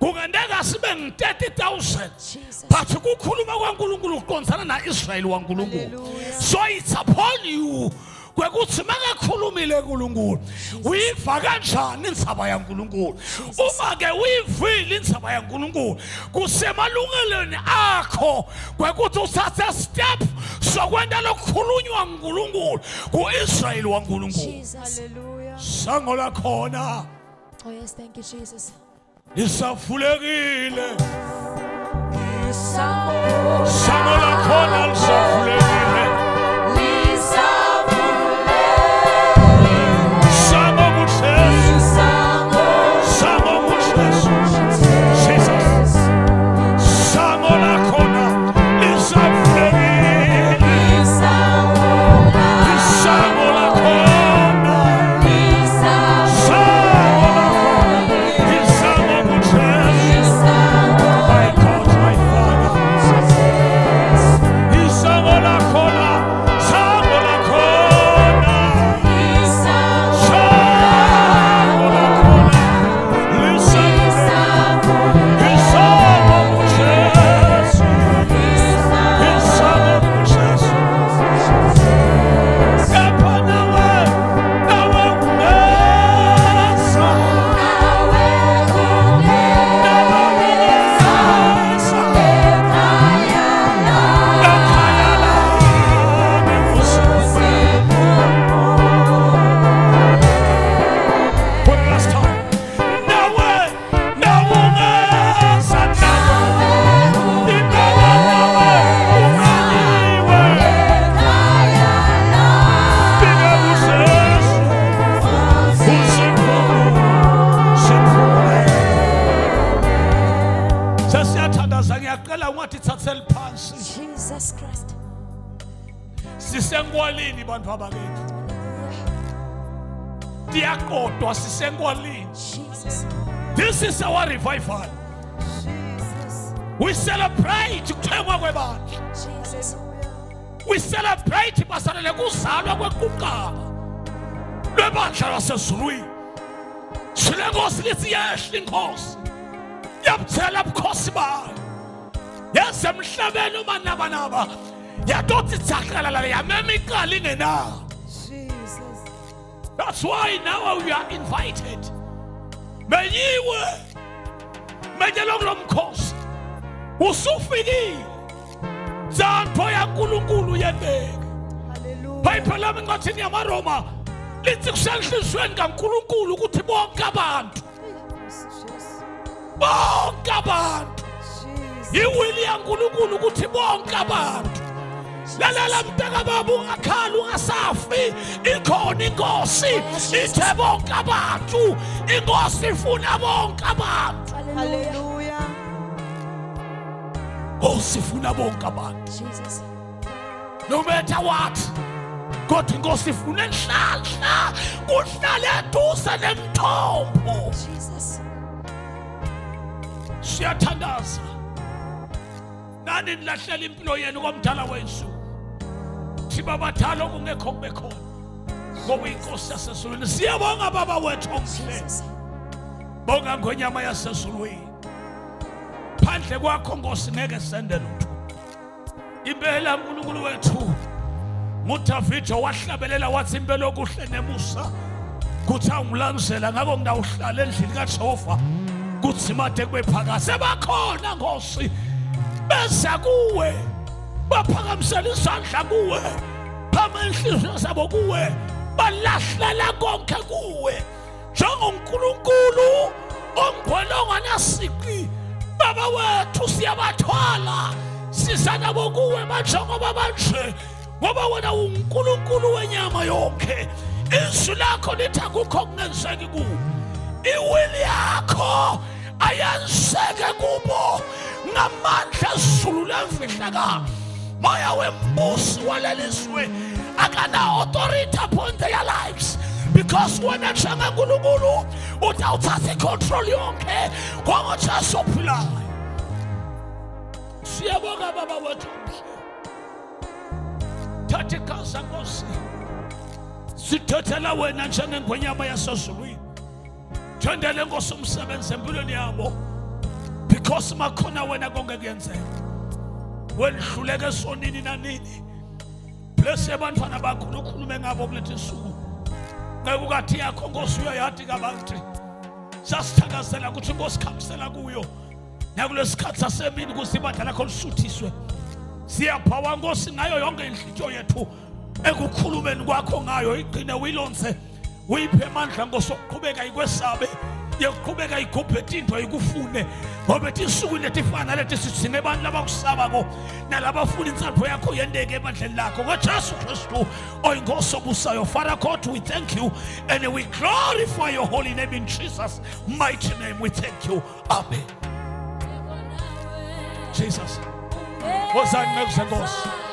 Kungenzeka sibe ngu-30,000 Jesus. but kukhuluma kwaNkulunkulu kuqondzana na-Israyeli waNkulunkulu. Hallelujah. So it's upon you kwekuthi makakhulumile uNkulunkulu uyiva kanjani indzaba yaNkulunkulu. Uma ke uyivile indzaba yaNkulunkulu kusemalungelweni akho kwekuthi uthathe step sokwenta lokukhulunywa nguNkulunkulu ku-Israyeli waNkulunkulu. Jesus. Hallelujah. Sango lakhona Oh yes, thank you Jesus. lisavulekile. Sango. Sango lakhona lisavulekile. Sango kuThixo. Sango kuThixo. Jesus. Sango lakhona lisavulekile. Sango lakhona. Sango lakhona. Sango kuThixo. My God, my Father. Sango lakhona. Sango lakhona. Jesus Christ. Sisenkwalini bantu abakithi. Diyakodwa sisenkwalini. Jesus. This is our revival. Jesus. We celebrate kuthengwa kwebandla. Jesus. We celebrate basalele kuzalwa kwenkukaba lwebandla lasezulwini. Silenkosi lithi yehle inkosi. Yabuthela ubukhosi bayo. Yenze emhlabeni umanabanaba. Yadothi tsakalala yamema iqala ingenawo. Jesus. That's why now we are invited. Menyiwe. Menyelo kulomkhosi. Usufikile. Zanto yaNkulunkulu yendeke. Hallelujah. Bible lami ngathini yamaRoma lithi kusenhlizweni kaNkulunkulu ukuthi bonke abantu. Jesus. Bonke abantu. Jesus. Iwili yaNkulunkulu ukuthi bonke abantu. Lalela mntaka baba ungakhala ungasafi ikhona inkosi ithe bonke abantu. Inkosi ifuna bonke abantu. Hallelujah. Sifuna bonke abantu. Jesus. No matter what. Kodwa inkosi ifuna enhlahla kuhlale eduze nemthombo. Jesus. Siyathandaza. Nani nilahlela impilo yenu komdala wensu. Siba badala okungekho kube khona. Ngoba inkosi yasezulwini siyabonga baba wethu omhle. Jesus. Bonga ngonyama yasezulwini. Phandle kwakho Nkosi ngeke sende lutho. Impela uNkulunkulu wethu nguDavid wahlabelela wathi impela okuhle nemusa kuthi angilangizela ngako ngidawuhlala endlini kaJehova kuthi made kube phakathi sebakhona Nkosi besa kuwe baphakamisela isandla kuwe phama inhliziyo zabo kuwe balahlela konke kuwe njengoNkulunkulu ongwelonga nasiqi baba wethu siyabathwala sisanabo kuwe manje ngoba manje ngoba wena uNkulunkulu wenyama yonke izwi lakho lithi akukho kungenzeki kuwe iwili yakho ayenzeke kubo ngamandla ezulu lemfihlakalo moya wembusi walelizwe akana authority upon their lives, because wena njenga nkulunkulu utawuthatha icontrol yonke kwangoJesu ophilayo. Siyabonga baba wethu, thatha igazi Nkosi, sithathela wena njengengonyama yasezulwini. Thendele Nkosi umsebenzi empilweni yabo, because makhona wena konke kuyenzeka. Wedluleke esonini nanini, bless abantwana bakho nokhulume ngabo kulethi insuku. Ngekukathi yakho Nkosi uyayathi kabantu, sasithakazela ukuthi Nkosi khamisela kuyo nakulesikhathi sasemini kusibandla lakho lusuthiswe. Siyaphawa Nkosi ngayo yonke inhlityo yethu ekukhulumeni kwakho ngayo, igcine uyilonze uyiphe amandla Nkosi okuqhubeka ikwesabe, yokuqhubeka igubhethe into ikufune, ngoba ethi insuku letifana lethi sithine abantu labakusabako nalabafuna intsapho yakho yendeke ebandleni lakho ngoJesu Kristu oyinkosi obusayo. Father God, we thank you and we glorify your holy name in Jesus' mighty name. We thank you. Amen. Jesus. What's that next, Nkosi?